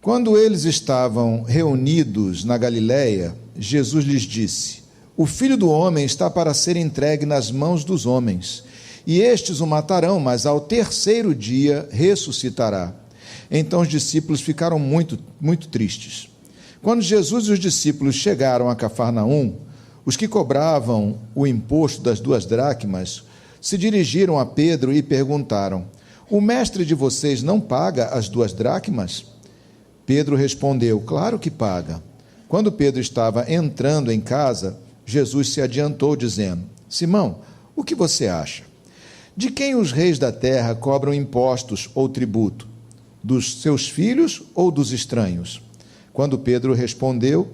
Quando eles estavam reunidos na Galiléia, Jesus lhes disse: o Filho do Homem está para ser entregue nas mãos dos homens, e estes o matarão, mas ao terceiro dia ressuscitará. Então os discípulos ficaram muito tristes. Quando Jesus e os discípulos chegaram a Cafarnaum, os que cobravam o imposto das 2 dracmas se dirigiram a Pedro e perguntaram: o mestre de vocês não paga as 2 dracmas? Pedro respondeu: claro que paga. Quando Pedro estava entrando em casa, Jesus se adiantou, dizendo: Simão, o que você acha? De quem os reis da terra cobram impostos ou tributo? Dos seus filhos ou dos estranhos? Quando Pedro respondeu: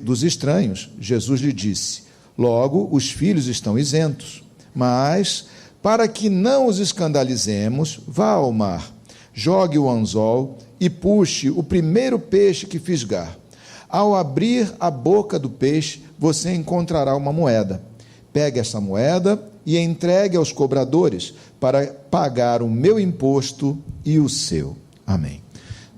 dos estranhos, Jesus lhe disse: logo, os filhos estão isentos. Mas, para que não os escandalizemos, vá ao mar, jogue o anzol e puxe o primeiro peixe que fisgar. Ao abrir a boca do peixe, você encontrará uma moeda. Pegue essa moeda e entregue aos cobradores para pagar o meu imposto e o seu. Amém.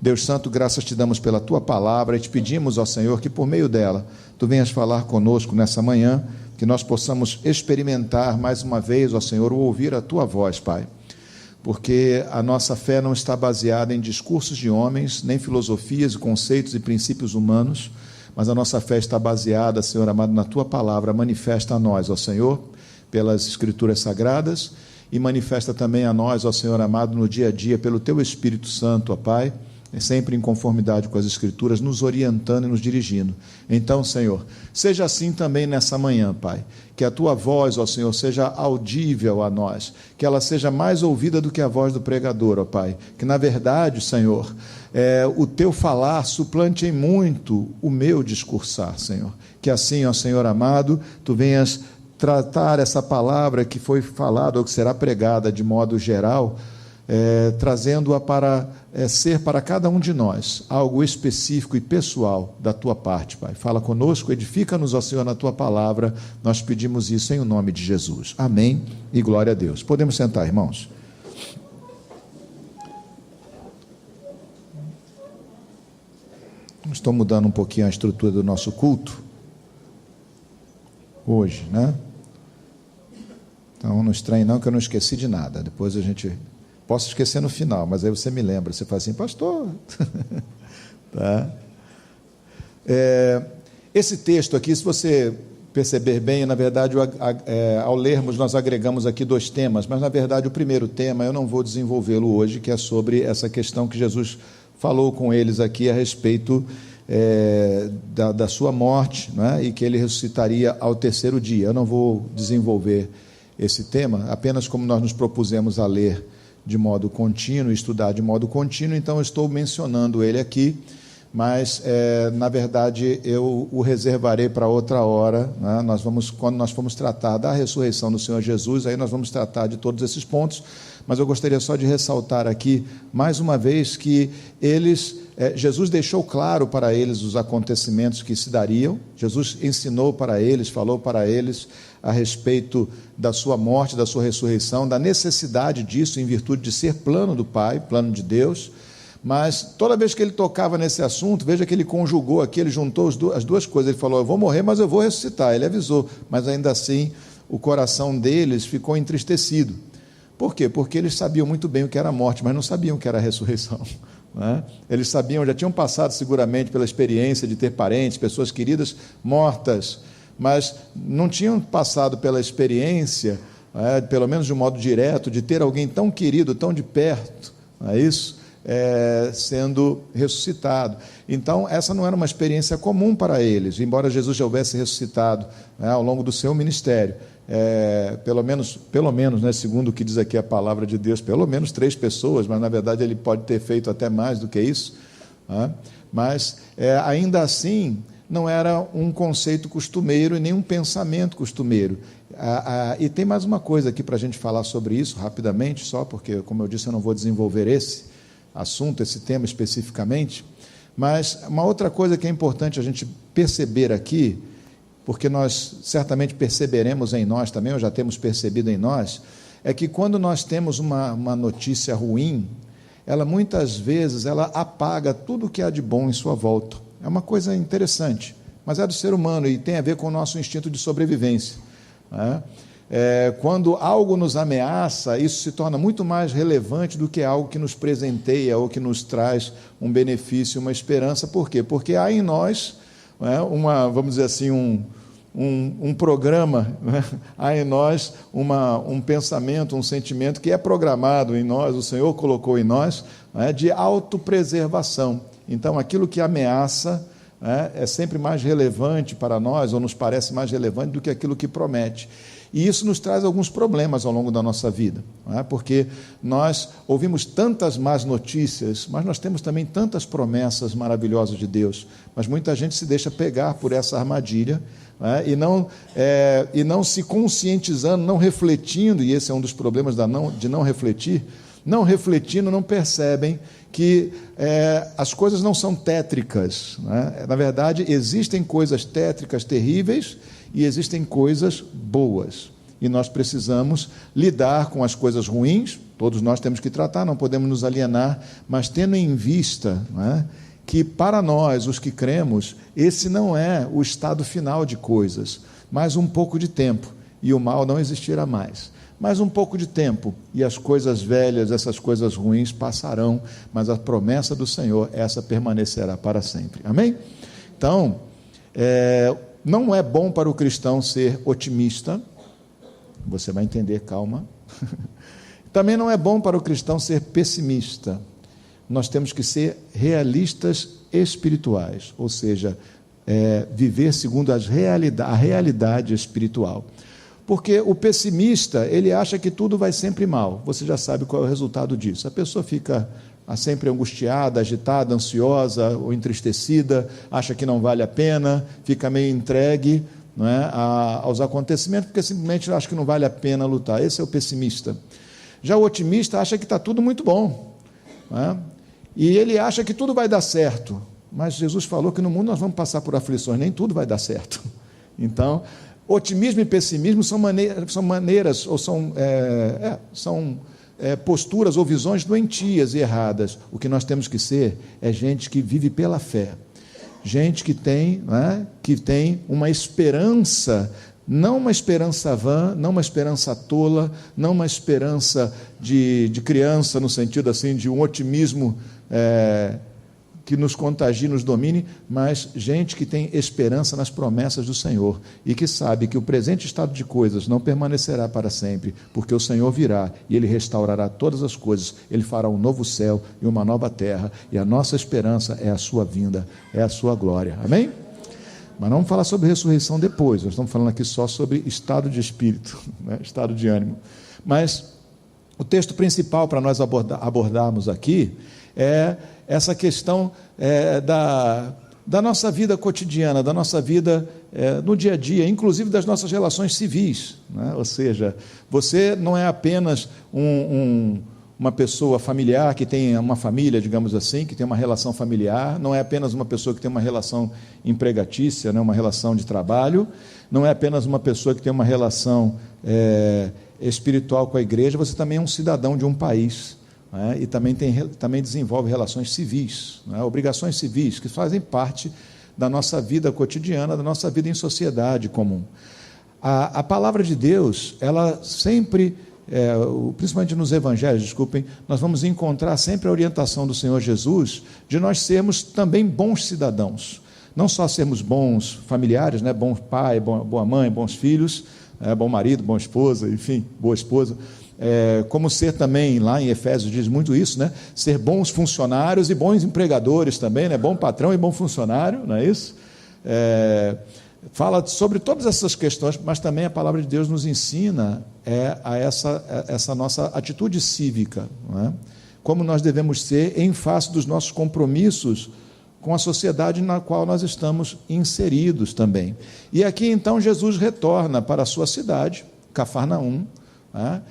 Deus Santo, graças te damos pela tua palavra e te pedimos, ó Senhor, que por meio dela tu venhas falar conosco nessa manhã, que nós possamos experimentar mais uma vez, ó Senhor, o ouvir a tua voz, Pai. Porque a nossa fé não está baseada em discursos de homens, nem filosofias, conceitos e princípios humanos, mas a nossa fé está baseada, Senhor amado, na tua palavra. Manifesta a nós, ó Senhor, pelas Escrituras Sagradas, e manifesta também a nós, ó Senhor amado, no dia a dia, pelo teu Espírito Santo, ó Pai, sempre em conformidade com as Escrituras, nos orientando e nos dirigindo. Então, Senhor, seja assim também nessa manhã, Pai, que a tua voz, ó Senhor, seja audível a nós, que ela seja mais ouvida do que a voz do pregador, ó Pai, que na verdade, Senhor, o teu falar suplante em muito o meu discursar, Senhor, que assim, ó Senhor amado, tu venhas tratar essa palavra que foi falada ou que será pregada de modo geral, trazendo-a para ser para cada um de nós algo específico e pessoal da tua parte, Pai. Fala conosco, edifica-nos, ó Senhor, na tua palavra. Nós pedimos isso em o nome de Jesus. Amém e glória a Deus. Podemos sentar, irmãos. Estou mudando um pouquinho a estrutura do nosso culto hoje, né? Então não estranhe não, que eu não esqueci de nada. Depois a gente... Posso esquecer no final, mas aí você me lembra. Você fala assim: pastor. Tá? Esse texto aqui, se você perceber bem, na verdade, ao lermos, nós agregamos aqui 2 temas, mas, na verdade, o primeiro tema, eu não vou desenvolvê-lo hoje, que é sobre essa questão que Jesus falou com eles aqui a respeito da sua morte, né, e que ele ressuscitaria ao terceiro dia. Eu não vou desenvolver esse tema, apenas como nós nos propusemos a ler de modo contínuo, estudar de modo contínuo, então eu estou mencionando ele aqui, mas, na verdade, eu o reservarei para outra hora, né? Quando nós formos tratar da ressurreição do Senhor Jesus, aí nós vamos tratar de todos esses pontos, mas eu gostaria só de ressaltar aqui, mais uma vez, que Jesus deixou claro para eles os acontecimentos que se dariam. Jesus ensinou para eles, falou para eles a respeito da sua morte, da sua ressurreição, da necessidade disso em virtude de ser plano do Pai, plano de Deus. Mas toda vez que ele tocava nesse assunto, veja que ele conjugou aqui, ele juntou as duas coisas. Ele falou: eu vou morrer, mas eu vou ressuscitar. Ele avisou, mas ainda assim o coração deles ficou entristecido. Por quê? Porque eles sabiam muito bem o que era a morte, mas não sabiam o que era a ressurreição, né? Eles sabiam, já tinham passado seguramente pela experiência de ter parentes, pessoas queridas mortas, mas não tinham passado pela experiência, pelo menos de um modo direto, de ter alguém tão querido, tão de perto, não é isso? Sendo ressuscitado. Então, essa não era uma experiência comum para eles, embora Jesus já houvesse ressuscitado, né, ao longo do seu ministério. Pelo menos, né, segundo o que diz aqui a palavra de Deus, pelo menos 3 pessoas, mas na verdade ele pode ter feito até mais do que isso, né? Mas ainda assim não era um conceito costumeiro e nem um pensamento costumeiro. E tem mais uma coisa aqui para a gente falar sobre isso rapidamente, só porque, como eu disse, eu não vou desenvolver esse assunto, esse tema especificamente, mas uma outra coisa que é importante a gente perceber aqui, porque nós certamente perceberemos em nós também, ou já temos percebido em nós, é que quando nós temos uma notícia ruim, ela muitas vezes ela apaga tudo o que há de bom em sua volta. É uma coisa interessante, mas é do ser humano e tem a ver com o nosso instinto de sobrevivência, né? Quando algo nos ameaça, isso se torna muito mais relevante do que algo que nos presenteia ou que nos traz um benefício, uma esperança. Por quê? Porque há em nós, né, vamos dizer assim, um programa, né? Há em nós um pensamento, um sentimento que é programado em nós, o Senhor colocou em nós, né, de autopreservação. Então, aquilo que ameaça, né, é sempre mais relevante para nós, ou nos parece mais relevante do que aquilo que promete. E isso nos traz alguns problemas ao longo da nossa vida, não é? Porque nós ouvimos tantas más notícias, mas nós temos também tantas promessas maravilhosas de Deus, mas muita gente se deixa pegar por essa armadilha, não é? E não se conscientizando, não refletindo, e esse é um dos problemas de não refletir, não refletindo, não percebem que as coisas não são tétricas, né? Na verdade, existem coisas tétricas, terríveis, e existem coisas boas, e nós precisamos lidar com as coisas ruins, todos nós temos que tratar, não podemos nos alienar, mas tendo em vista, né, que para nós, os que cremos, esse não é o estado final de coisas, mas um pouco de tempo, e o mal não existirá mais. Mais um pouco de tempo, e as coisas velhas, essas coisas ruins passarão, mas a promessa do Senhor, essa permanecerá para sempre. Amém? Então, não é bom para o cristão ser otimista, você vai entender, calma. Também não é bom para o cristão ser pessimista. Nós temos que ser realistas espirituais, ou seja, viver segundo a realidade espiritual. Porque o pessimista, ele acha que tudo vai sempre mal. Você já sabe qual é o resultado disso. A pessoa fica sempre angustiada, agitada, ansiosa ou entristecida, acha que não vale a pena, fica meio entregue, não é, aos acontecimentos, porque simplesmente acha que não vale a pena lutar. Esse é o pessimista. Já o otimista acha que está tudo muito bom, não é? E ele acha que tudo vai dar certo, mas Jesus falou que no mundo nós vamos passar por aflições, nem tudo vai dar certo. Então, otimismo e pessimismo são maneiras ou são posturas ou visões doentias e erradas. O que nós temos que ser é gente que vive pela fé, gente que tem, que tem uma esperança, não uma esperança vã, não uma esperança tola, não uma esperança de criança, no sentido assim de um otimismo que nos contagie, nos domine, mas gente que tem esperança nas promessas do Senhor e que sabe que o presente estado de coisas não permanecerá para sempre, porque o Senhor virá e Ele restaurará todas as coisas, Ele fará um novo céu e uma nova terra, e a nossa esperança é a sua vinda, é a sua glória. Amém? Mas não vamos falar sobre ressurreição depois, nós estamos falando aqui só sobre estado de espírito, né? Estado de ânimo. Mas o texto principal para nós abordarmos aqui é essa questão da nossa vida cotidiana, da nossa vida no dia a dia, inclusive das nossas relações civis, né? Ou seja, você não é apenas uma pessoa familiar que tem uma família, digamos assim, que tem uma relação familiar, não é apenas uma pessoa que tem uma relação empregatícia, né? Uma relação de trabalho, não é apenas uma pessoa que tem uma relação espiritual com a igreja, você também é um cidadão de um país, né? E também desenvolve relações civis, né? Obrigações civis, que fazem parte da nossa vida cotidiana, da nossa vida em sociedade comum. A palavra de Deus, ela sempre, principalmente nos evangelhos, nós vamos encontrar sempre a orientação do Senhor Jesus de nós sermos também bons cidadãos, não só sermos bons familiares, né? Bom pai, boa mãe, bons filhos, bom marido, boa esposa, enfim, boa esposa, como ser também, lá em Efésios diz muito isso, né? Ser bons funcionários e bons empregadores também, né? Bom patrão e bom funcionário, não é isso? Fala sobre todas essas questões, mas também a palavra de Deus nos ensina a essa nossa atitude cívica, não é? Como nós devemos ser em face dos nossos compromissos com a sociedade na qual nós estamos inseridos também. E aqui então Jesus retorna para a sua cidade, Cafarnaum, né?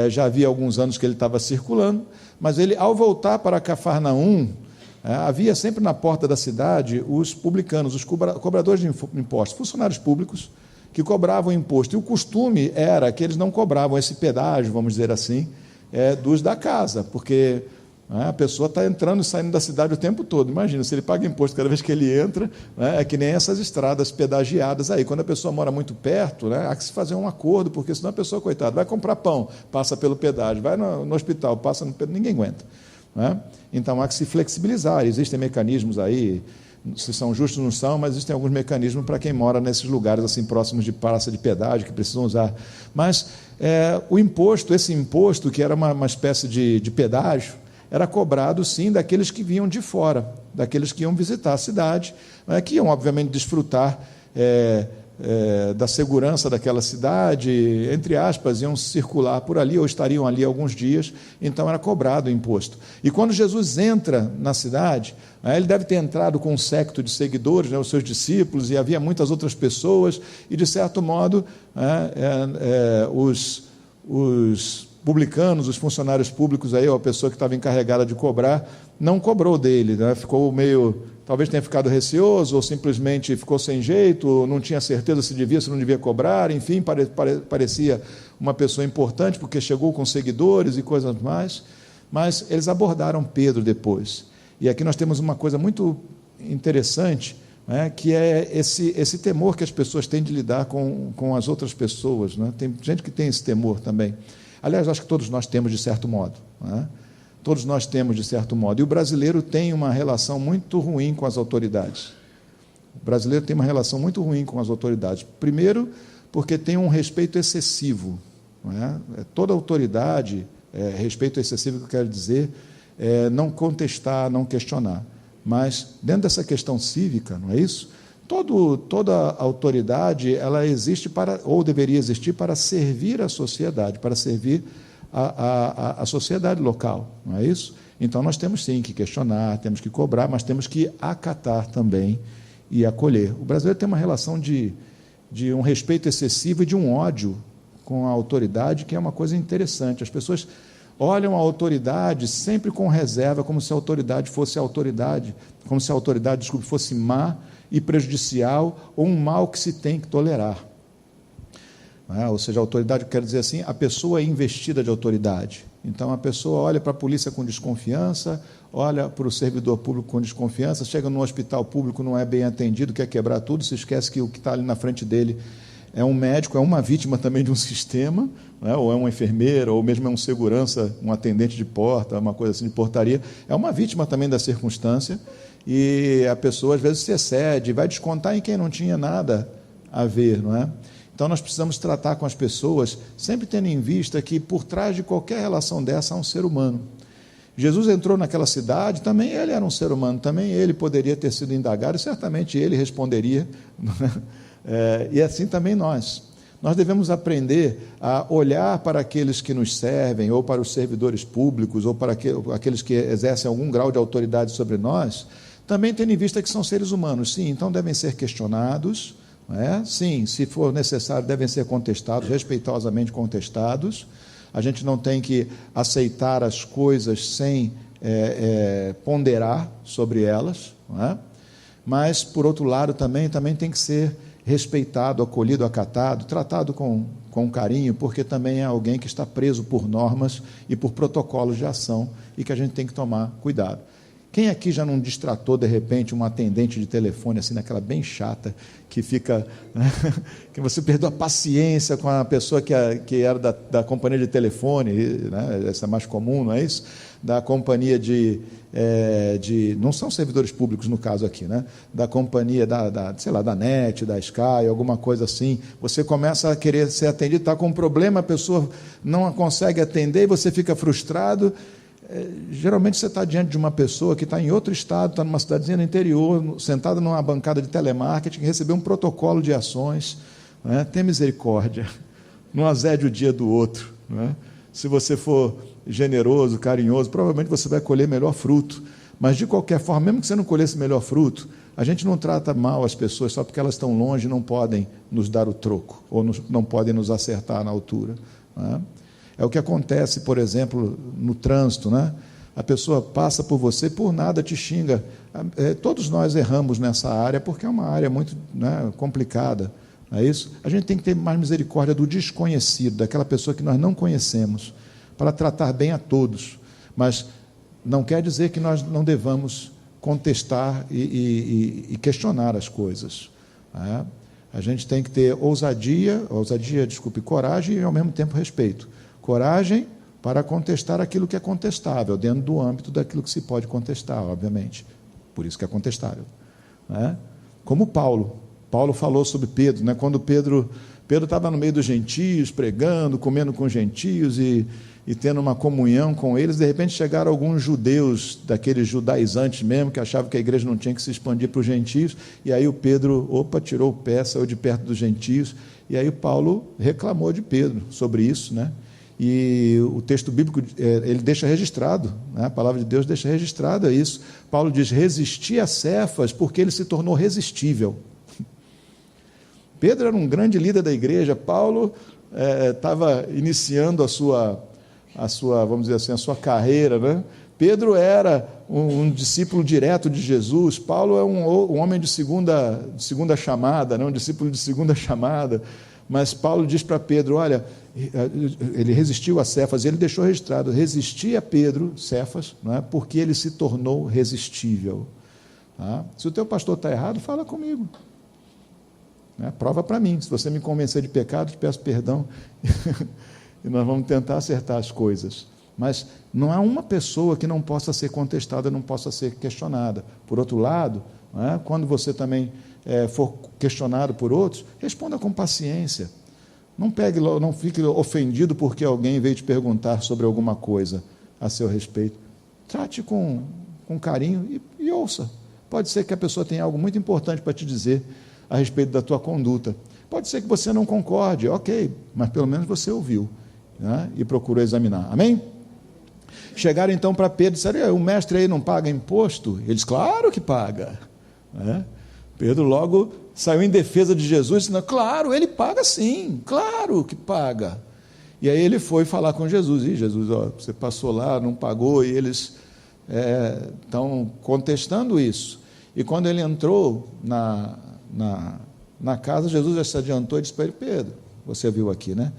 Já havia alguns anos que ele estava circulando, mas ele, ao voltar para Cafarnaum, havia sempre na porta da cidade os publicanos, os cobradores de impostos, funcionários públicos que cobravam imposto, e o costume era que eles não cobravam esse pedágio, vamos dizer assim, dos da casa, porque A pessoa está entrando e saindo da cidade o tempo todo. Imagina, se ele paga imposto cada vez que ele entra, é que nem essas estradas pedagiadas aí. Quando a pessoa mora muito perto, há que se fazer um acordo, porque senão a pessoa, coitada, vai comprar pão, passa pelo pedágio, vai no hospital, passa no pedágio, ninguém aguenta. Então há que se flexibilizar. Existem mecanismos aí, se são justos não são, mas existem alguns mecanismos para quem mora nesses lugares assim próximos de praça de pedágio, que precisam usar. Mas o imposto, esse imposto, que era uma espécie de pedágio, era cobrado, sim, daqueles que vinham de fora, daqueles que iam visitar a cidade, que iam, obviamente, desfrutar da segurança daquela cidade, entre aspas, iam circular por ali, ou estariam ali alguns dias, então era cobrado o imposto. E quando Jesus entra na cidade, ele deve ter entrado com um séquito de seguidores, os seus discípulos, e havia muitas outras pessoas, e, de certo modo, os publicanos, os funcionários públicos, aí, ou a pessoa que estava encarregada de cobrar, não cobrou dele, ficou meio, talvez tenha ficado receoso, ou simplesmente ficou sem jeito, ou não tinha certeza se devia, se não devia cobrar, enfim, parecia uma pessoa importante, porque chegou com seguidores e coisas mais, mas eles abordaram Pedro depois. E aqui nós temos uma coisa muito interessante, que é esse temor que as pessoas têm de lidar com as outras pessoas. Tem gente que tem esse temor também. Aliás, acho que todos nós temos, de certo modo. Todos nós temos, de certo modo. E o brasileiro tem uma relação muito ruim com as autoridades. O brasileiro tem uma relação muito ruim com as autoridades. Primeiro, porque tem um respeito excessivo. Toda autoridade, respeito excessivo, que eu quero dizer, não contestar, não questionar. Mas, dentro dessa questão cívica, não é isso? Toda autoridade, ela existe para, ou deveria existir, para servir a sociedade, para servir a sociedade local, não é isso? Então nós temos sim que questionar, temos que cobrar, mas temos que acatar também e acolher. O brasileiro tem uma relação de um respeito excessivo e de um ódio com a autoridade, que é uma coisa interessante. As pessoas olham a autoridade sempre com reserva, como se a autoridade fosse fosse má e prejudicial, ou um mal que se tem que tolerar. Ou seja, a autoridade, quer dizer assim, a pessoa é investida de autoridade. Então a pessoa olha para a polícia com desconfiança, olha para o servidor público com desconfiança, chega no hospital público, não é bem atendido, quer quebrar tudo, se esquece que o que está ali na frente dele é um médico, é uma vítima também de um sistema, ou é uma enfermeira, ou mesmo é um segurança, um atendente de porta, uma coisa assim de portaria, é uma vítima também da circunstância, e a pessoa às vezes se excede, vai descontar em quem não tinha nada a ver, não é? Então nós precisamos tratar com as pessoas, sempre tendo em vista que por trás de qualquer relação dessa há um ser humano. Jesus entrou naquela cidade, também ele era um ser humano, também ele poderia ter sido indagado, e certamente ele responderia, e assim também nós. Nós devemos aprender a olhar para aqueles que nos servem, ou para os servidores públicos, ou para aqueles que exercem algum grau de autoridade sobre nós, também tendo em vista que são seres humanos, sim, então devem ser questionados, sim, se for necessário, devem ser contestados, respeitosamente contestados. A gente não tem que aceitar as coisas sem ponderar sobre elas, mas, por outro lado, também tem que ser respeitado, acolhido, acatado, tratado com carinho, porque também é alguém que está preso por normas e por protocolos de ação e que a gente tem que tomar cuidado. Quem aqui já não distratou, de repente, um atendente de telefone, assim, naquela bem chata, que fica, que você perdeu a paciência com a pessoa que era da companhia de telefone, essa é mais comum, não é isso? Da companhia não são servidores públicos no caso aqui, da companhia sei lá, da NET, da Sky, alguma coisa assim. Você começa a querer ser atendido, está com um problema, a pessoa não consegue atender e você fica frustrado. Geralmente você está diante de uma pessoa que está em outro estado, está numa cidadezinha no interior, sentada numa bancada de telemarketing, que recebeu um protocolo de ações. Tem misericórdia, não azede o dia do outro. Se você for generoso, carinhoso, provavelmente você vai colher melhor fruto. Mas, de qualquer forma, mesmo que você não colhesse melhor fruto, a gente não trata mal as pessoas só porque elas estão longe e não podem nos dar o troco, ou não podem nos acertar na altura. É o que acontece, por exemplo, no trânsito, A pessoa passa por você, por nada te xinga. Todos nós erramos nessa área, porque é uma área muito complicada, não é isso? A gente tem que ter mais misericórdia do desconhecido, daquela pessoa que nós não conhecemos, para tratar bem a todos. Mas não quer dizer que nós não devamos contestar e questionar as coisas. Né? A gente tem que ter coragem e, ao mesmo tempo, respeito. Coragem para contestar aquilo que é contestável, dentro do âmbito daquilo que se pode contestar, obviamente. Por isso que é contestável. Né? Como Paulo falou sobre Pedro, né? Quando Pedro estava no meio dos gentios, pregando, comendo com gentios e tendo uma comunhão com eles, de repente chegaram alguns judeus, daqueles judaizantes mesmo, que achavam que a igreja não tinha que se expandir para os gentios, e aí o Pedro, tirou o pé, saiu de perto dos gentios, e aí o Paulo reclamou de Pedro sobre isso, né? E o texto bíblico, ele deixa registrado, né? A palavra de Deus deixa registrado isso. Paulo diz, resisti a Cefas, porque ele se tornou resistível. Pedro era um grande líder da igreja, Paulo estava iniciando a sua, vamos dizer assim, a sua carreira, né? Pedro era um discípulo direto de Jesus, Paulo é um homem de segunda chamada, né? Um discípulo de segunda chamada, mas Paulo diz para Pedro, olha, ele resistiu a Cefas, ele deixou registrado, resisti a Pedro, Cefas, não é? Porque ele se tornou resistível. Tá? Se o teu pastor está errado, fala comigo. Né? Prova para mim, se você me convencer de pecado, te peço perdão e nós vamos tentar acertar as coisas, mas não há uma pessoa que não possa ser contestada, não possa ser questionada. Por outro lado, né, quando você também for questionado por outros, responda com paciência, não fique ofendido porque alguém veio te perguntar sobre alguma coisa a seu respeito, trate com carinho e ouça. Pode ser que a pessoa tenha algo muito importante para te dizer a respeito da tua conduta. Pode ser que você não concorde, ok, mas pelo menos você ouviu, né, e procurou examinar. Amém? Chegaram então para Pedro e disseram, o mestre aí não paga imposto? Eles, claro que paga. Né? Pedro logo saiu em defesa de Jesus, dizendo, claro, ele paga sim, claro que paga. E aí ele foi falar com Jesus, e Jesus, você passou lá, não pagou, e eles estão contestando isso. E quando ele entrou na casa, Jesus já se adiantou e disse para ele, Pedro, você viu aqui, né?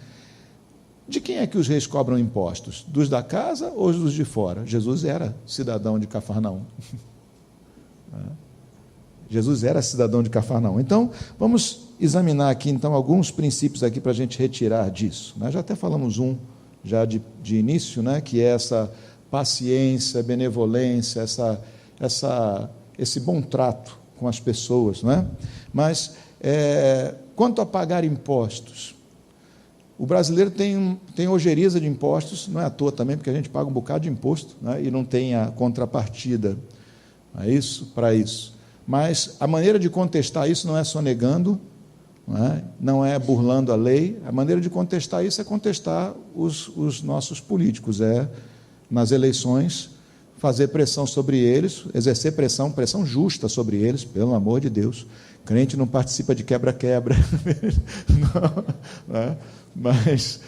De quem é que os reis cobram impostos? Dos da casa ou dos de fora? Jesus era cidadão de Cafarnaum. Jesus era cidadão de Cafarnaum. Então, vamos examinar aqui então alguns princípios aqui para a gente retirar disso. Nós já até falamos já de início, né, que é essa paciência, benevolência, esse bom trato com as pessoas, não é? Mas, quanto a pagar impostos, o brasileiro tem ojeriza de impostos, não é à toa também, porque a gente paga um bocado de imposto, né, e não tem a contrapartida para isso. Mas a maneira de contestar isso não é só negando, não é burlando a lei, a maneira de contestar isso é contestar os nossos políticos, nas eleições, fazer pressão sobre eles, exercer pressão justa sobre eles, pelo amor de Deus. Crente não participa de quebra-quebra, mas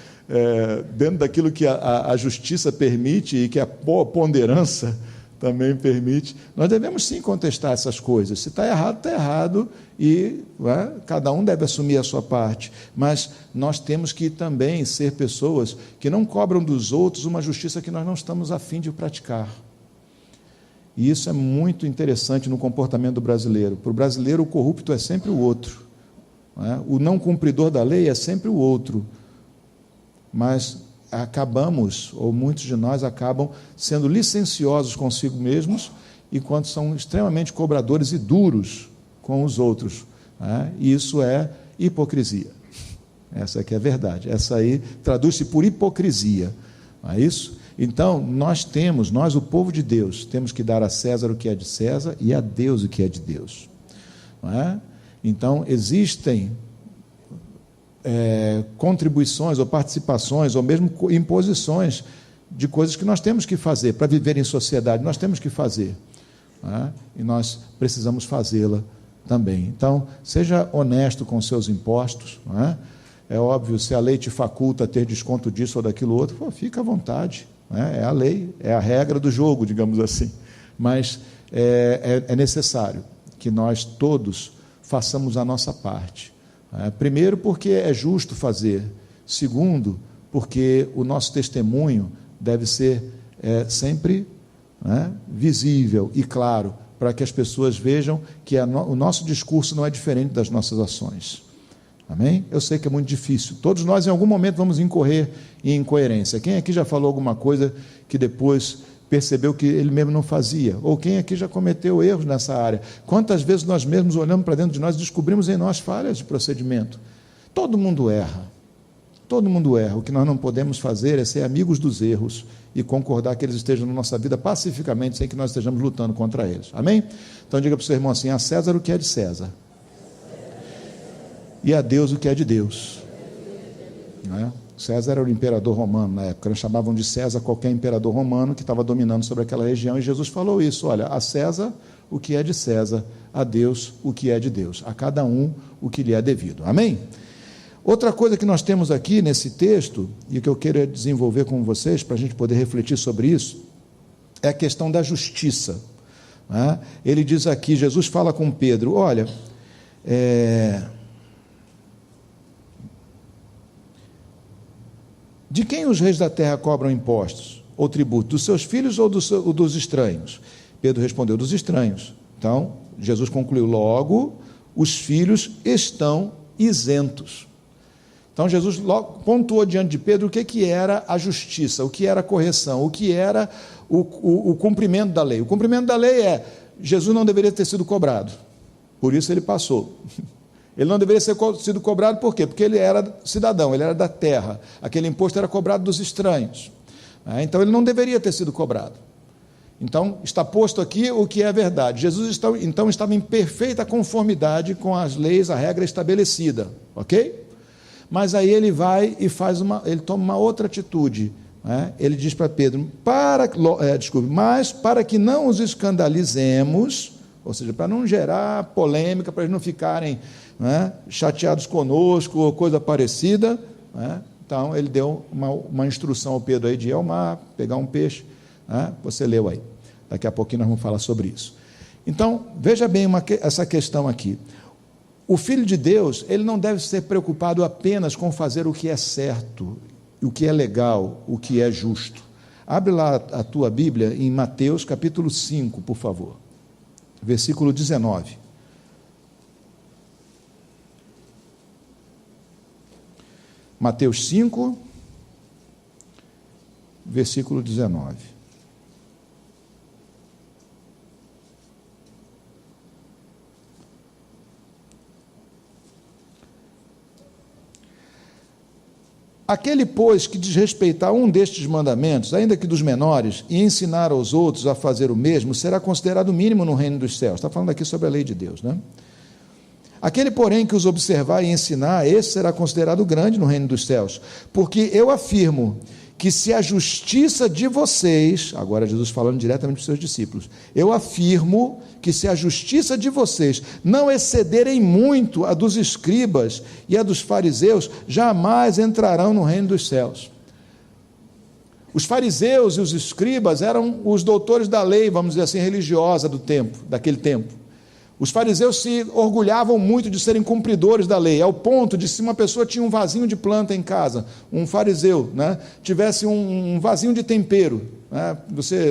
dentro daquilo que a justiça permite e que a ponderância também permite, nós devemos sim contestar essas coisas. Se está errado, e cada um deve assumir a sua parte, mas nós temos que também ser pessoas que não cobram dos outros uma justiça que nós não estamos a fim de praticar. E isso é muito interessante no comportamento do brasileiro. Para o brasileiro, o corrupto é sempre o outro, o não cumpridor da lei é sempre o outro, mas acabamos, ou muitos de nós acabam sendo licenciosos consigo mesmos, enquanto são extremamente cobradores e duros com os outros. E isso é hipocrisia. Essa aqui é a verdade. Essa aí traduz-se por hipocrisia. Não é isso? Então, nós, o povo de Deus, temos que dar a César o que é de César e a Deus o que é de Deus. Não é? Então, existem contribuições ou participações ou mesmo imposições de coisas que nós temos que fazer para viver em sociedade, nós temos que fazer, e nós precisamos fazê-la também. Então, seja honesto com seus impostos, é óbvio, se a lei te faculta ter desconto disso ou daquilo outro, fica à vontade, é a lei, é a regra do jogo, digamos assim, mas é necessário que nós todos façamos a nossa parte. Primeiro, porque é justo fazer. Segundo, porque o nosso testemunho deve ser sempre né, visível e claro, para que as pessoas vejam que o nosso discurso não é diferente das nossas ações. Amém? Eu sei que é muito difícil. Todos nós, em algum momento, vamos incorrer em incoerência. Quem aqui já falou alguma coisa que depois percebeu que ele mesmo não fazia? Ou quem aqui já cometeu erros nessa área? Quantas vezes nós mesmos olhamos para dentro de nós e descobrimos em nós falhas de procedimento? Todo mundo erra. Todo mundo erra. O que nós não podemos fazer é ser amigos dos erros e concordar que eles estejam na nossa vida pacificamente, sem que nós estejamos lutando contra eles. Amém? Então diga para o seu irmão assim: a César o que é de César, e a Deus o que é de Deus. Não é? César era o imperador romano na época, eles chamavam de César qualquer imperador romano que estava dominando sobre aquela região, e Jesus falou isso: olha, a César o que é de César, a Deus o que é de Deus, a cada um o que lhe é devido. Amém? Outra coisa que nós temos aqui nesse texto, e que eu quero desenvolver com vocês, para a gente poder refletir sobre isso, é a questão da justiça. Né? Ele diz aqui, Jesus fala com Pedro, olha, de quem os reis da terra cobram impostos ou tributo? Dos seus filhos ou dos estranhos? Pedro respondeu, dos estranhos. Então, Jesus concluiu, logo, os filhos estão isentos. Então, Jesus logo pontuou diante de Pedro o que era a justiça, o que era a correção, o que era o cumprimento da lei. O cumprimento da lei é, Jesus não deveria ter sido cobrado, por isso ele passou. Ele não deveria ter sido cobrado, por quê? Porque ele era cidadão, ele era da terra, aquele imposto era cobrado dos estranhos, então ele não deveria ter sido cobrado. Então, está posto aqui o que é a verdade. Jesus então estava em perfeita conformidade com as leis, a regra estabelecida, ok? Mas aí ele vai e ele toma uma outra atitude, né? Ele diz para Pedro, mas para que não os escandalizemos, ou seja, para não gerar polêmica, para eles não ficarem, né, chateados conosco ou coisa parecida, né? Então ele deu uma instrução ao Pedro aí de ir ao mar, pegar um peixe, né? Você leu aí, daqui a pouquinho nós vamos falar sobre isso. Então veja bem essa questão aqui. O Filho de Deus, ele não deve ser preocupado apenas com fazer o que é certo, o que é legal, o que é justo. Abre lá a tua Bíblia em Mateus capítulo 5, por favor, versículo 19. Mateus 5, versículo 19. Aquele, pois, que desrespeitar um destes mandamentos, ainda que dos menores, e ensinar aos outros a fazer o mesmo, será considerado mínimo no reino dos céus. Está falando aqui sobre a lei de Deus, né? Aquele, porém, que os observar e ensinar, esse será considerado grande no reino dos céus. Porque eu afirmo que se a justiça de vocês, agora Jesus falando diretamente para os seus discípulos, eu afirmo que se a justiça de vocês não excederem muito a dos escribas e a dos fariseus, jamais entrarão no reino dos céus. Os fariseus e os escribas eram os doutores da lei, vamos dizer assim, religiosa daquele tempo. Os fariseus se orgulhavam muito de serem cumpridores da lei, ao ponto de, se uma pessoa tinha um vasinho de planta em casa, um fariseu, né, tivesse um vasinho de tempero, né,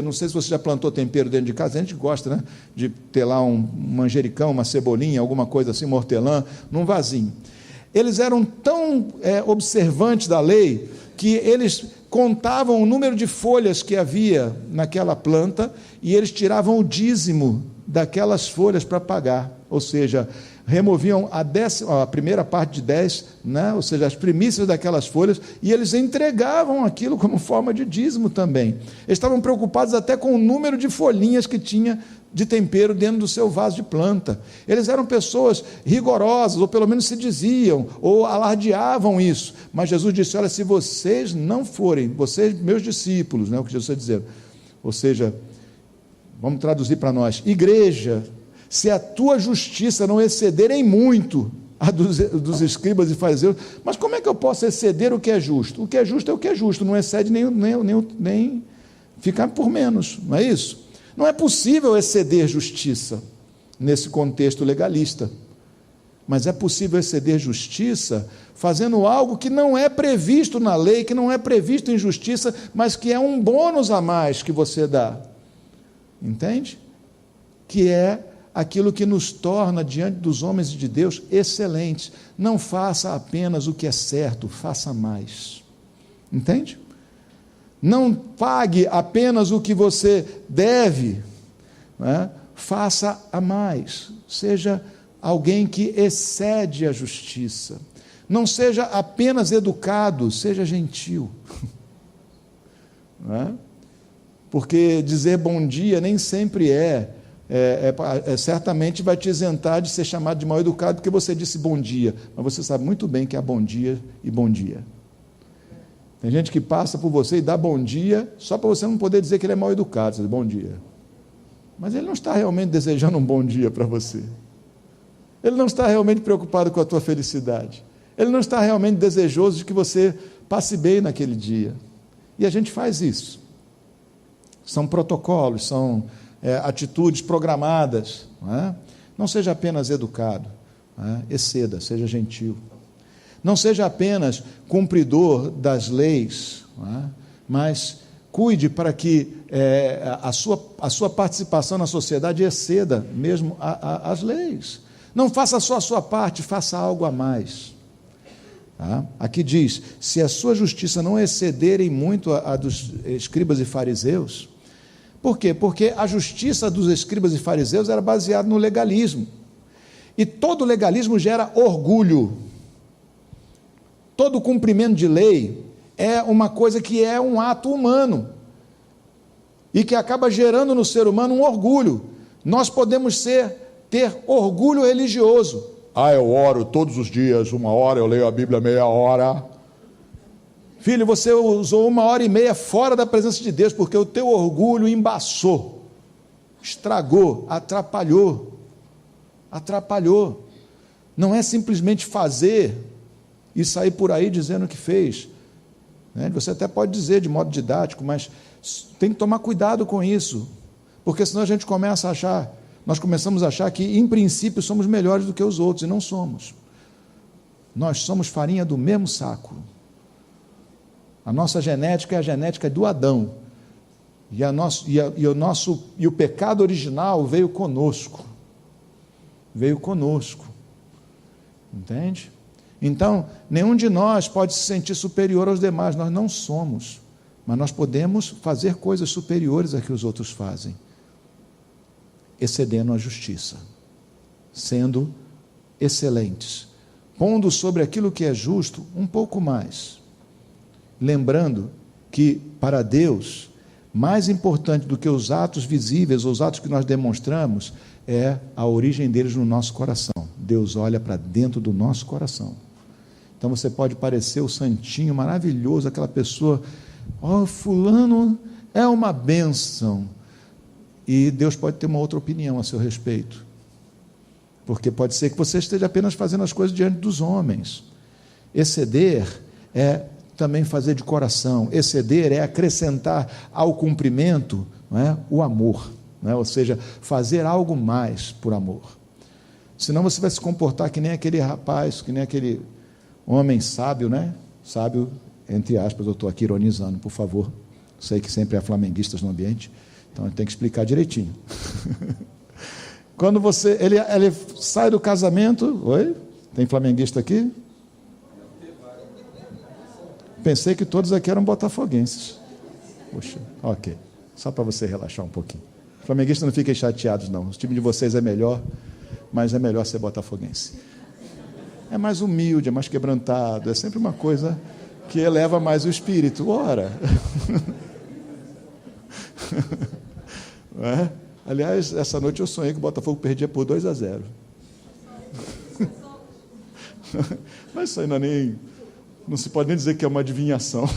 não sei se você já plantou tempero dentro de casa, a gente gosta, né, de ter lá um manjericão, uma cebolinha, alguma coisa assim, uma hortelã, num vasinho. Eles eram tão observantes da lei, que eles contavam o número de folhas que havia naquela planta, e eles tiravam o dízimo daquelas folhas para pagar, ou seja, removiam a primeira parte de 10, né? Ou seja, as primícias daquelas folhas, e eles entregavam aquilo como forma de dízimo também. Eles estavam preocupados até com o número de folhinhas que tinha de tempero dentro do seu vaso de planta. Eles eram pessoas rigorosas, ou pelo menos se diziam, ou alardeavam isso, mas Jesus disse, olha, se vocês não forem, vocês, meus discípulos, né, o que Jesus está dizendo, ou seja, vamos traduzir para nós, igreja, se a tua justiça não exceder em muito a dos escribas e fariseus, mas como é que eu posso exceder o que é justo? O que é justo é o que é justo, não excede nem ficar por menos, não é isso? Não é possível exceder justiça nesse contexto legalista, mas é possível exceder justiça fazendo algo que não é previsto na lei, que não é previsto em justiça, mas que é um bônus a mais que você dá. entende? Que é aquilo que nos torna, diante dos homens de Deus, excelentes. Não faça apenas o que é certo, faça mais. Entende? Não pague apenas o que você deve, né? Faça a mais. Seja alguém que excede a justiça. Não seja apenas educado, seja gentil. Né? Porque dizer bom dia nem sempre certamente vai te isentar de ser chamado de mal educado porque você disse bom dia, mas você sabe muito bem que há bom dia e bom dia. Tem gente que passa por você e dá bom dia só para você não poder dizer que ele é mal educado. Você diz bom dia, mas ele não está realmente desejando um bom dia para você, ele não está realmente preocupado com a tua felicidade, ele não está realmente desejoso de que você passe bem naquele dia. E a gente faz isso, são protocolos, são atitudes programadas. Não seja apenas educado, exceda, seja gentil. Não seja apenas cumpridor das leis, mas cuide para que a sua participação na sociedade exceda mesmo as leis. Não faça só a sua parte, faça algo a mais. Aqui diz, se a sua justiça não excederem muito a dos escribas e fariseus. Por quê? Porque a justiça dos escribas e fariseus era baseada no legalismo. E todo legalismo gera orgulho. Todo cumprimento de lei é uma coisa que é um ato humano e que acaba gerando no ser humano um orgulho. Nós podemos ter orgulho religioso. Eu oro todos os dias, 1 hora, eu leio a Bíblia meia hora. Filho, você usou 1h30 fora da presença de Deus, porque o teu orgulho embaçou, estragou, atrapalhou. Não é simplesmente fazer e sair por aí dizendo que fez. Você até pode dizer de modo didático, mas tem que tomar cuidado com isso, porque senão a gente nós começamos a achar que, em princípio, somos melhores do que os outros, e não somos. Nós somos farinha do mesmo saco. A nossa genética é a genética do Adão, e o pecado original veio conosco, entende? Então, nenhum de nós pode se sentir superior aos demais, nós não somos, mas nós podemos fazer coisas superiores a que os outros fazem, excedendo a justiça, sendo excelentes, pondo sobre aquilo que é justo um pouco mais, lembrando que para Deus, mais importante do que os atos visíveis, os atos que nós demonstramos, é a origem deles no nosso coração. Deus olha para dentro do nosso coração. Então você pode parecer o santinho maravilhoso, aquela pessoa, fulano é uma bênção, e Deus pode ter uma outra opinião a seu respeito, porque pode ser que você esteja apenas fazendo as coisas diante dos homens. Exceder é também fazer de coração, exceder é acrescentar ao cumprimento, o amor, ou seja, fazer algo mais por amor. Senão você vai se comportar que nem aquele rapaz, que nem aquele homem sábio, sábio, entre aspas, eu estou aqui ironizando, por favor, sei que sempre há flamenguistas no ambiente, então eu tenho que explicar direitinho. Quando ele sai do casamento, tem flamenguista aqui? Pensei que todos aqui eram botafoguenses. Poxa, ok, só para você relaxar um pouquinho. Flamenguistas não fiquem chateados não, o time de vocês é melhor, mas é melhor ser botafoguense. É mais humilde, é mais quebrantado, é sempre uma coisa que eleva mais o espírito. Ora! Aliás, essa noite eu sonhei que o Botafogo perdia por 2-0. Mas isso aí não se pode nem dizer que é uma adivinhação.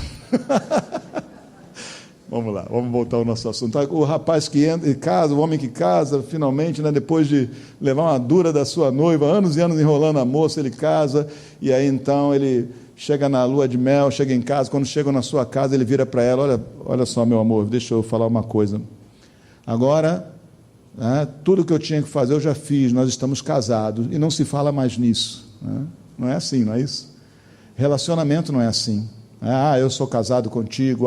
Vamos lá, vamos voltar ao nosso assunto. O rapaz que entra e casa, o homem que casa, finalmente, depois de levar uma dura da sua noiva, anos e anos enrolando a moça, ele casa, e aí então ele chega na lua de mel, chega em casa, quando chega na sua casa, ele vira para ela, olha só, meu amor, deixa eu falar uma coisa. Agora, tudo que eu tinha que fazer eu já fiz, nós estamos casados, e não se fala mais nisso. Não é assim, não é isso? Relacionamento não é assim. Eu sou casado contigo,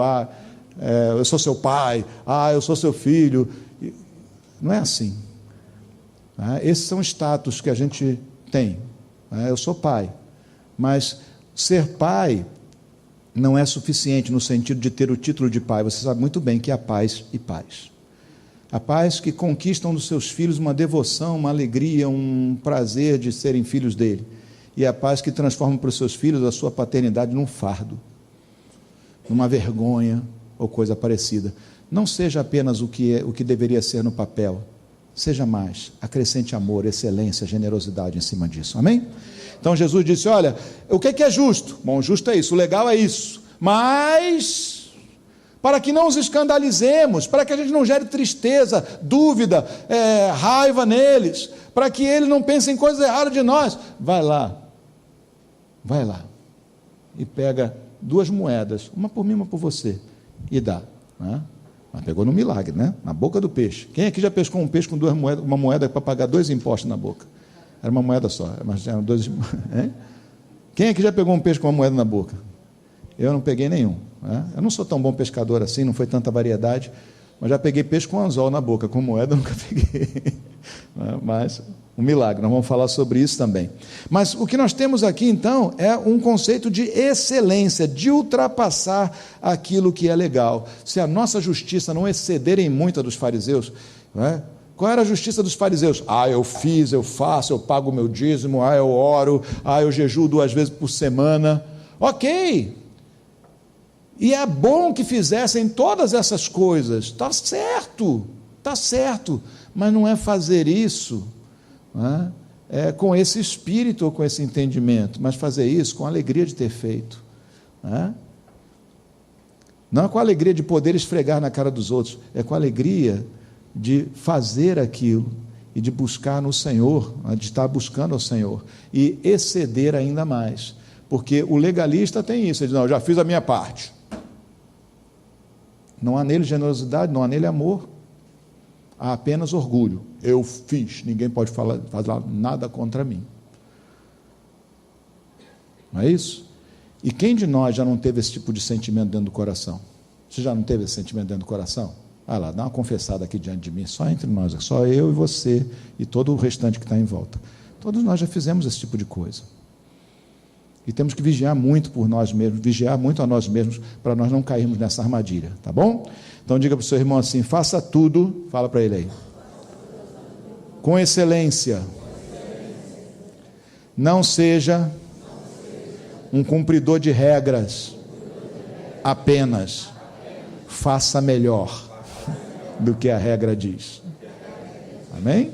eu sou seu pai, eu sou seu filho. Não é assim. Esses são status que a gente tem. Eu sou pai, mas ser pai não é suficiente no sentido de ter o título de pai. Você sabe muito bem que há pais e pais. Há pais que conquistam dos seus filhos uma devoção, uma alegria, um prazer de serem filhos dele. E há pais que transformam para os seus filhos a sua paternidade num fardo, numa vergonha ou coisa parecida. Não seja apenas o que deveria ser no papel. Seja mais, acrescente amor, excelência, generosidade em cima disso, amém? Então Jesus disse, olha, o que é justo? Bom, justo é isso, o legal é isso, mas para que não os escandalizemos, para que a gente não gere tristeza, dúvida, raiva neles, para que eles não pensem coisas erradas de nós, vai lá e pega 2 moedas, uma por mim, uma por você, e dá, né? Mas pegou no milagre, né? Na boca do peixe. Quem aqui já pescou um peixe com 2 moedas, uma moeda para pagar 2 impostos na boca? Era uma moeda só, mas eram 2. Quem aqui já pegou um peixe com uma moeda na boca? Eu não peguei nenhum. Né? Eu não sou tão bom pescador assim, não foi tanta variedade, mas já peguei peixe com anzol na boca, com moeda eu nunca peguei. Mas um milagre, nós vamos falar sobre isso também. Mas o que nós temos aqui então é um conceito de excelência, de ultrapassar aquilo que é legal. Se a nossa justiça não exceder em muito a dos fariseus, né? Qual era a justiça dos fariseus? Eu fiz, eu faço, eu pago o meu dízimo, eu oro, eu jejuo 2 vezes por semana. Ok, e é bom que fizessem todas essas coisas, está certo, mas não é fazer isso com esse espírito ou com esse entendimento, mas fazer isso com a alegria de ter feito, não é com a alegria de poder esfregar na cara dos outros, é com a alegria de fazer aquilo e de buscar no Senhor, de estar buscando ao Senhor e exceder ainda mais, porque o legalista tem isso, ele diz, não, eu já fiz a minha parte. Não há nele generosidade, não há nele amor, há apenas orgulho. Eu fiz, ninguém pode falar nada contra mim. Não é isso? E quem de nós já não teve esse tipo de sentimento dentro do coração? Você já não teve esse sentimento dentro do coração? Vai lá, dá uma confessada aqui diante de mim, só entre nós, só eu e você e todo o restante que está em volta. Todos nós já fizemos esse tipo de coisa. E temos que vigiar muito por nós mesmos, vigiar muito a nós mesmos, para nós não cairmos nessa armadilha, tá bom? Então diga para o seu irmão assim, faça tudo, fala para ele aí, com excelência, não seja um cumpridor de regras, apenas faça melhor do que a regra diz, amém?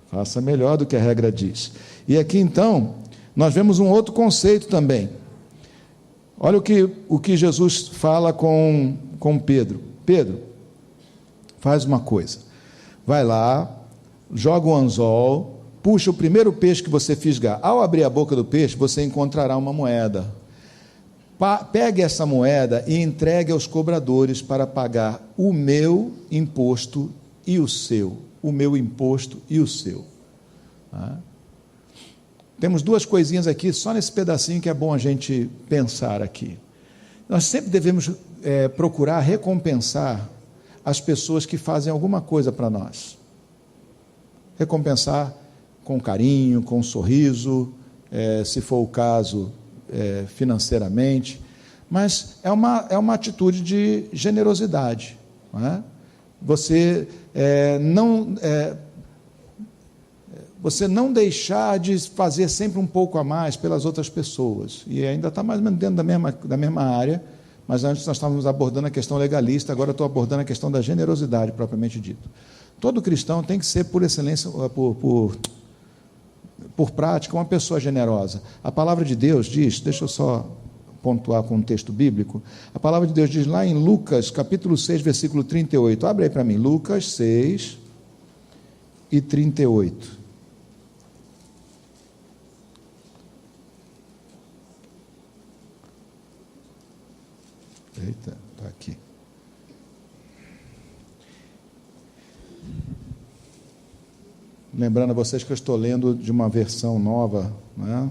Faça melhor do que a regra diz. E aqui então, nós vemos um outro conceito também. Olha o que Jesus fala com Pedro. Pedro, faz uma coisa. Vai lá, joga o anzol, puxa o primeiro peixe que você fisgar. Ao abrir a boca do peixe, você encontrará uma moeda. Pegue essa moeda e entregue aos cobradores para pagar o meu imposto e o seu. O meu imposto e o seu. Temos 2 coisinhas aqui, só nesse pedacinho que é bom a gente pensar aqui. Nós sempre devemos procurar recompensar as pessoas que fazem alguma coisa para nós. Recompensar com carinho, com um sorriso, se for o caso, financeiramente, mas é uma atitude de generosidade. Não é? Você não deixar de fazer sempre um pouco a mais pelas outras pessoas, e ainda está mais ou menos dentro da mesma área, mas antes nós estávamos abordando a questão legalista, agora estou abordando a questão da generosidade, propriamente dito. Todo cristão tem que ser, por excelência, por prática, uma pessoa generosa. A palavra de Deus diz, deixa eu só pontuar com um texto bíblico, a palavra de Deus diz lá em Lucas, capítulo 6, versículo 38, abre aí para mim, Lucas 6 e 38. Eita, está aqui. Lembrando a vocês que eu estou lendo de uma versão nova, né,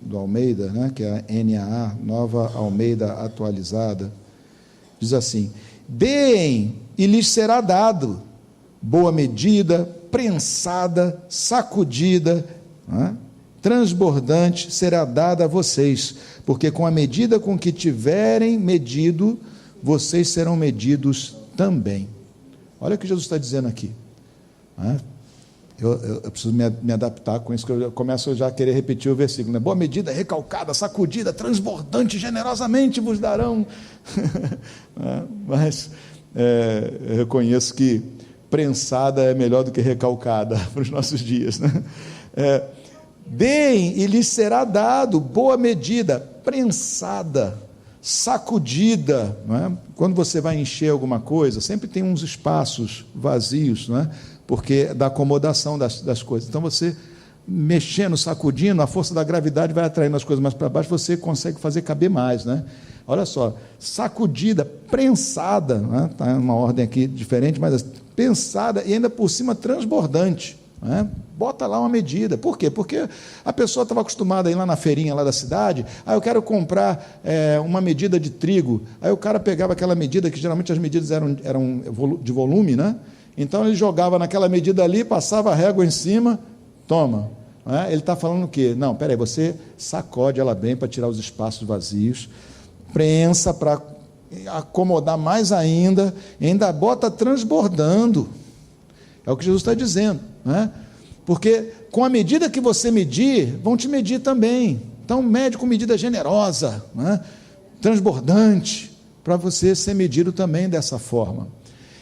do Almeida, né, que é a NAA, Nova Almeida Atualizada. Diz assim: deem e lhes será dado, boa medida, prensada, sacudida, transbordante será dada a vocês, porque com a medida com que tiverem medido, vocês serão medidos também. Olha o que Jesus está dizendo aqui. Eu preciso me adaptar com isso, que eu começo já a querer repetir o versículo, né? Boa medida, recalcada, sacudida, transbordante, generosamente vos darão. Mas eu reconheço que prensada é melhor do que recalcada para os nossos dias, né? Deem e lhes será dado, boa medida, prensada, sacudida, não é? Quando você vai encher alguma coisa, sempre tem uns espaços vazios, não é? Porque da acomodação das coisas. Então você mexendo, sacudindo, a força da gravidade vai atraindo as coisas mais para baixo, você consegue fazer caber mais, né? Olha só, sacudida, prensada, né? Está em uma ordem aqui diferente, mas pensada e ainda por cima transbordante, né? Bota lá uma medida. Por quê? Porque a pessoa estava acostumada a ir lá na feirinha lá da cidade, eu quero comprar uma medida de trigo, aí o cara pegava aquela medida, que geralmente as medidas eram de volume, né? Então ele jogava naquela medida ali, passava a régua em cima, toma. Ele está falando o quê? Não, peraí, você sacode ela bem para tirar os espaços vazios, prensa para acomodar mais ainda bota transbordando. É o que Jesus está dizendo, né? Porque com a medida que você medir, vão te medir também. Então mede com medida generosa, né? Transbordante, para você ser medido também dessa forma.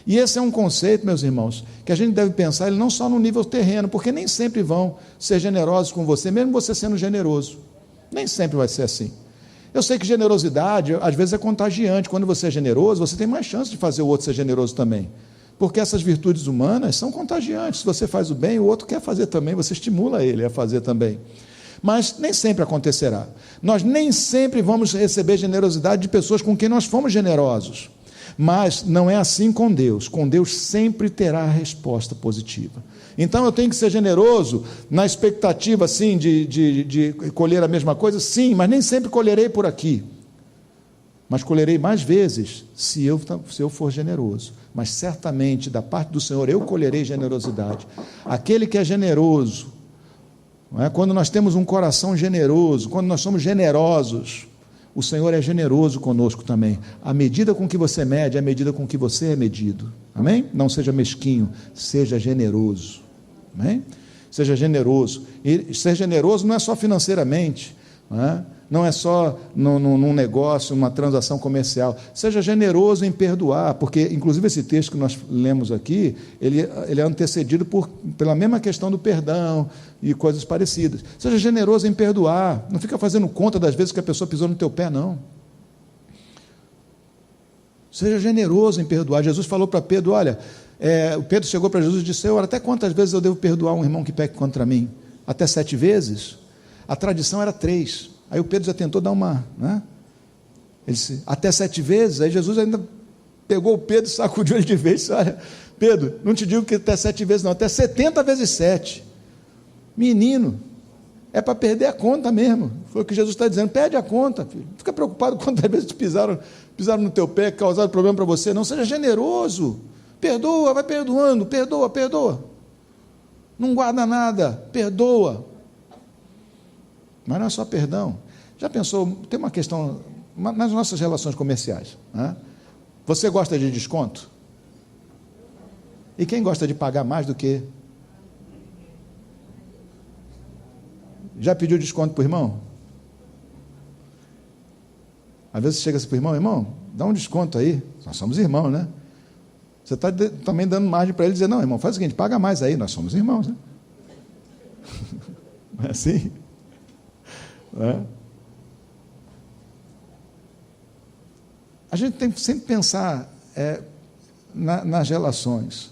E esse é um conceito, meus irmãos, que a gente deve pensar, ele não só no nível terreno, porque nem sempre vão ser generosos com você, mesmo você sendo generoso. Nem sempre vai ser assim. Eu sei que generosidade, às vezes, é contagiante. Quando você é generoso, você tem mais chance de fazer o outro ser generoso também. Porque essas virtudes humanas são contagiantes. Se você faz o bem, o outro quer fazer também, você estimula ele a fazer também. Mas nem sempre acontecerá. Nós nem sempre vamos receber generosidade de pessoas com quem nós fomos generosos. Mas não é assim com Deus. Com Deus sempre terá a resposta positiva. Então eu tenho que ser generoso na expectativa assim, de colher a mesma coisa? Sim, mas nem sempre colherei por aqui. Mas colherei mais vezes se eu for generoso. Mas certamente da parte do Senhor eu colherei generosidade. Aquele que é generoso, não é? Quando nós temos um coração generoso, quando nós somos generosos, o Senhor é generoso conosco também. A medida com que você mede é a medida com que você é medido. Amém? Não seja mesquinho, seja generoso. Amém? Seja generoso. E ser generoso não é só financeiramente, não é só num negócio, uma transação comercial. Seja generoso em perdoar, porque, inclusive, esse texto que nós lemos aqui, ele é antecedido pela mesma questão do perdão e coisas parecidas. Seja generoso em perdoar. Não fica fazendo conta das vezes que a pessoa pisou no teu pé, não. Seja generoso em perdoar. Jesus falou para Pedro, olha, o Pedro chegou para Jesus e disse, Senhor, até quantas vezes eu devo perdoar um irmão que peque contra mim? Até 7 vezes? A tradição era 3. Aí o Pedro já tentou dar uma, né? Ele disse, até 7 vezes? Aí Jesus ainda pegou o Pedro, sacudiu ele de vez e disse, olha, Pedro, não te digo que até 7 vezes não, até 70 vezes 7. Menino, é para perder a conta mesmo. Foi o que Jesus está dizendo, perde a conta, filho. Não fica preocupado quantas vezes te pisaram no teu pé, causaram problema para você, não. Seja generoso, perdoa, vai perdoando, perdoa. Não guarda nada, perdoa. Mas não é só perdão. Já pensou, tem uma questão nas nossas relações comerciais, né? Você gosta de desconto? E quem gosta de pagar mais do que? Já pediu desconto para o irmão? Às vezes você chega assim para o irmão, dá um desconto aí, nós somos irmãos, né? Você está também dando margem para ele dizer, não, irmão, faz o seguinte, paga mais aí, nós somos irmãos, né? Não é assim? A gente tem que sempre pensar nas relações.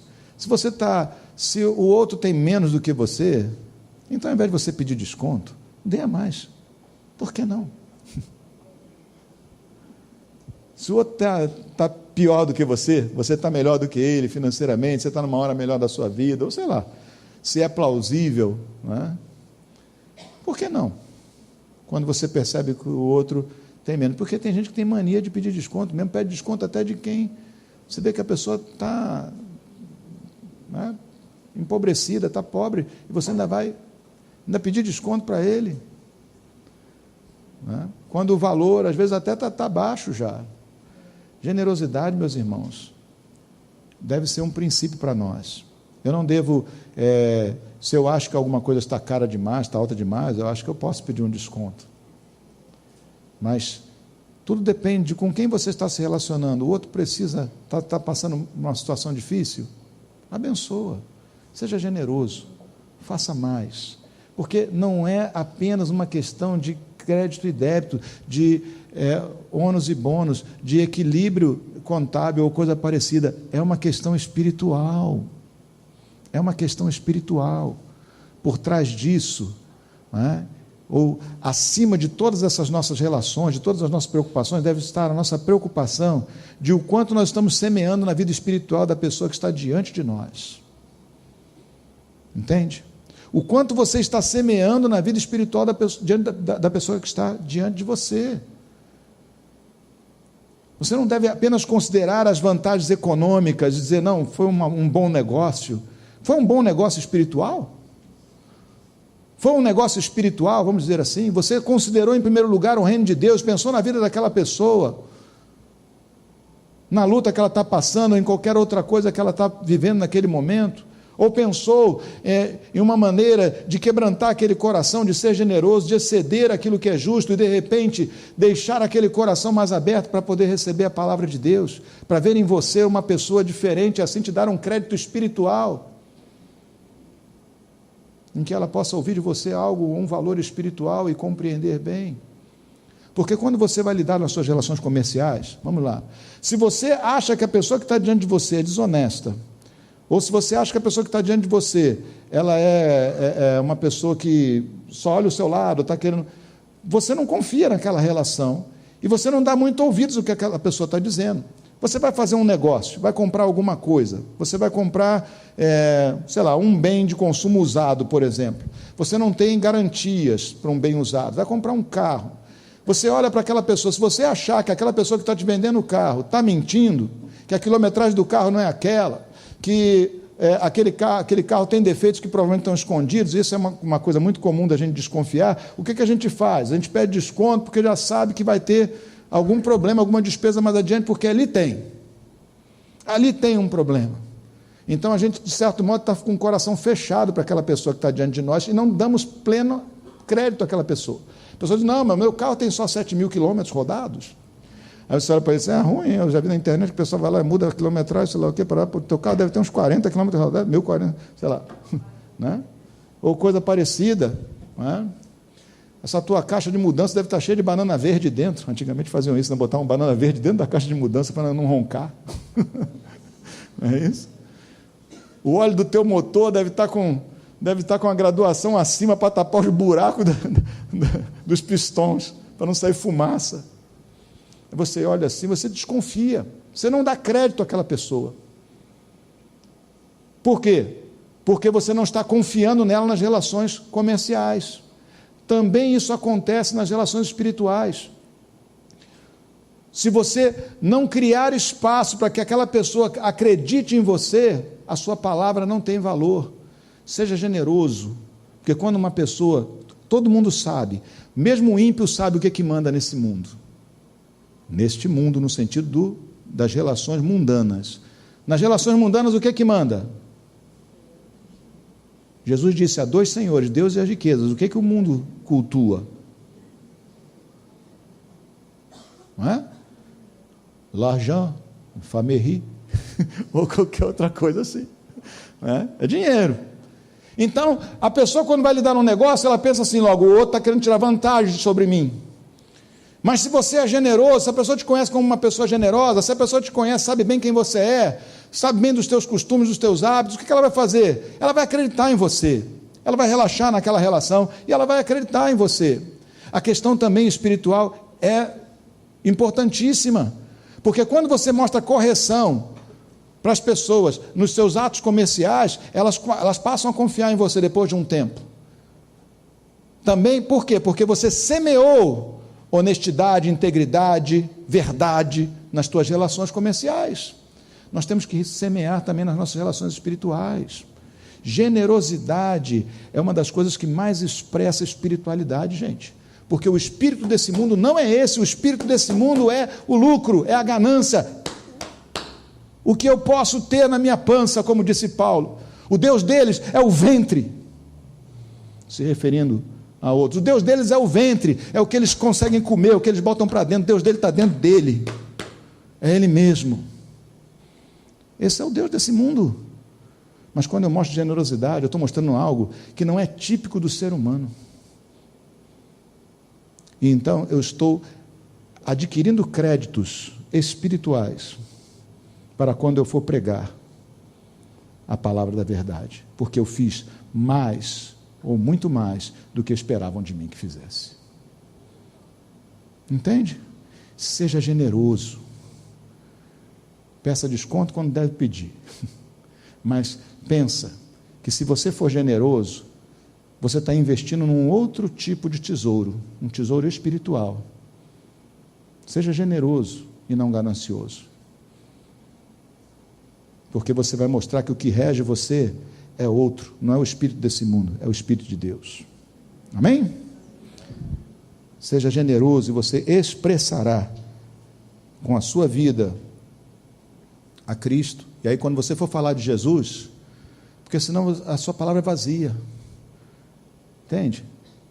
Se o outro tem menos do que você, então ao invés de você pedir desconto, dê a mais. Por que não? Se o outro está pior do que você está melhor do que ele financeiramente, você está numa hora melhor da sua vida, ou sei lá, se é plausível, não é? Por que não? Quando você percebe que o outro tem menos. Porque tem gente que tem mania de pedir desconto, mesmo pede desconto até de quem Você vê que a pessoa está, né, empobrecida, está pobre, e você ainda vai pedir desconto para ele, né? Quando o valor, às vezes, até está baixo já. Generosidade, meus irmãos, deve ser um princípio para nós. Eu não devo, se eu acho que alguma coisa está cara demais, está alta demais, eu acho que eu posso pedir um desconto. Mas tudo depende de com quem você está se relacionando. O outro precisa, está passando uma situação difícil, abençoa, seja generoso, faça mais. Porque não é apenas uma questão de crédito e débito, de ônus e bônus, de equilíbrio contábil ou coisa parecida. É uma questão espiritual. É uma questão espiritual. Por trás disso, né, ou acima de todas essas nossas relações, de todas as nossas preocupações, deve estar a nossa preocupação de o quanto nós estamos semeando na vida espiritual da pessoa que está diante de nós. Entende? O quanto você está semeando na vida espiritual da pessoa que está diante de você. Você não deve apenas considerar as vantagens econômicas e dizer, não, foi um bom negócio. Foi um bom negócio espiritual? Foi um negócio espiritual, vamos dizer assim? Você considerou em primeiro lugar o reino de Deus, pensou na vida daquela pessoa, na luta que ela está passando, ou em qualquer outra coisa que ela está vivendo naquele momento? Ou pensou em uma maneira de quebrantar aquele coração, de ser generoso, de exceder aquilo que é justo e de repente deixar aquele coração mais aberto para poder receber a palavra de Deus, para ver em você uma pessoa diferente e assim te dar um crédito espiritual, em que ela possa ouvir de você algo, um valor espiritual e compreender bem. Porque quando você vai lidar nas suas relações comerciais, vamos lá, se você acha que a pessoa que está diante de você é desonesta, ou se você acha que a pessoa que está diante de você, ela é uma pessoa que só olha o seu lado, está querendo... Você não confia naquela relação, e você não dá muito ouvidos ao que aquela pessoa está dizendo. Você vai fazer um negócio, vai comprar alguma coisa, você vai comprar, sei lá, um bem de consumo usado, por exemplo. Você não tem garantias para um bem usado, vai comprar um carro. Você olha para aquela pessoa, se você achar que aquela pessoa que está te vendendo o carro está mentindo, que a quilometragem do carro não é aquela, que aquele carro tem defeitos que provavelmente estão escondidos, isso é uma coisa muito comum da gente desconfiar, o que a gente faz? A gente pede desconto porque já sabe que vai ter algum problema, alguma despesa mais adiante, porque ali tem um problema. Então a gente, de certo modo, está com o coração fechado para aquela pessoa que está diante de nós e não damos pleno crédito àquela pessoa. A pessoa diz, não, mas meu carro tem só 7.000 quilômetros rodados. Aí você olha para ele e diz, é ruim, eu já vi na internet que o pessoal vai lá e muda a quilometragem, sei lá o quê, o teu carro deve ter uns 40 quilômetros rodados, 1.040, sei lá, né? Ou coisa parecida, né? Essa tua caixa de mudança deve estar cheia de banana verde dentro. Antigamente faziam isso, né? Botar uma banana verde dentro da caixa de mudança para não roncar. Não é isso? O óleo do teu motor deve estar com a graduação acima para tapar os buracos dos pistões, para não sair fumaça. Você olha assim, você desconfia, você não dá crédito àquela pessoa. Por quê? Porque você não está confiando nela nas relações comerciais. Também isso acontece nas relações espirituais. Se você não criar espaço para que aquela pessoa acredite em você, a sua palavra não tem valor. Seja generoso, porque quando uma pessoa, todo mundo sabe, mesmo o ímpio sabe o que manda nesse mundo. Neste mundo, no sentido das relações mundanas. Nas relações mundanas, o que manda? Jesus disse, há dois senhores, Deus e as riquezas. O que o mundo cultua? Não é? L'argent, famerie, ou qualquer outra coisa assim. É dinheiro. Então, a pessoa quando vai lidar num negócio, ela pensa assim logo, o outro está querendo tirar vantagem sobre mim. Mas se você é generoso, se a pessoa te conhece como uma pessoa generosa, se a pessoa te conhece, sabe bem quem você é, sabe bem dos teus costumes, dos teus hábitos, o que ela vai fazer? Ela vai acreditar em você, ela vai relaxar naquela relação e ela vai acreditar em você. A questão também espiritual é importantíssima, porque quando você mostra correção para as pessoas nos seus atos comerciais, elas passam a confiar em você depois de um tempo. Também, por quê? Porque você semeou honestidade, integridade, verdade nas tuas relações comerciais. nós temos que semear também nas nossas relações espirituais. Generosidade é uma das coisas que mais expressa a espiritualidade, gente. Porque o espírito desse mundo não é esse, o espírito desse mundo é o lucro, é a ganância. O que eu posso ter na minha pança, como disse Paulo. O Deus deles é o ventre, se referindo a outros. O Deus deles é o ventre, é o que eles conseguem comer, o que eles botam para dentro. O Deus dele está dentro dele, é Ele mesmo. Esse é o Deus desse mundo. Mas quando eu mostro generosidade, eu estou mostrando algo que não é típico do ser humano. E então eu estou adquirindo créditos espirituais para quando eu for pregar a palavra da verdade, porque eu fiz mais, ou muito mais, do que esperavam de mim que fizesse. Entende? Seja generoso. Peça desconto quando deve pedir. Mas pensa que se você for generoso, você está investindo num outro tipo de tesouro, um tesouro espiritual. Seja generoso e não ganancioso. Porque você vai mostrar que o que rege você é outro, não é o espírito desse mundo, é o Espírito de Deus. Amém? Seja generoso e você expressará com a sua vida a Cristo. E aí quando você for falar de Jesus, porque senão a sua palavra é vazia. Entende?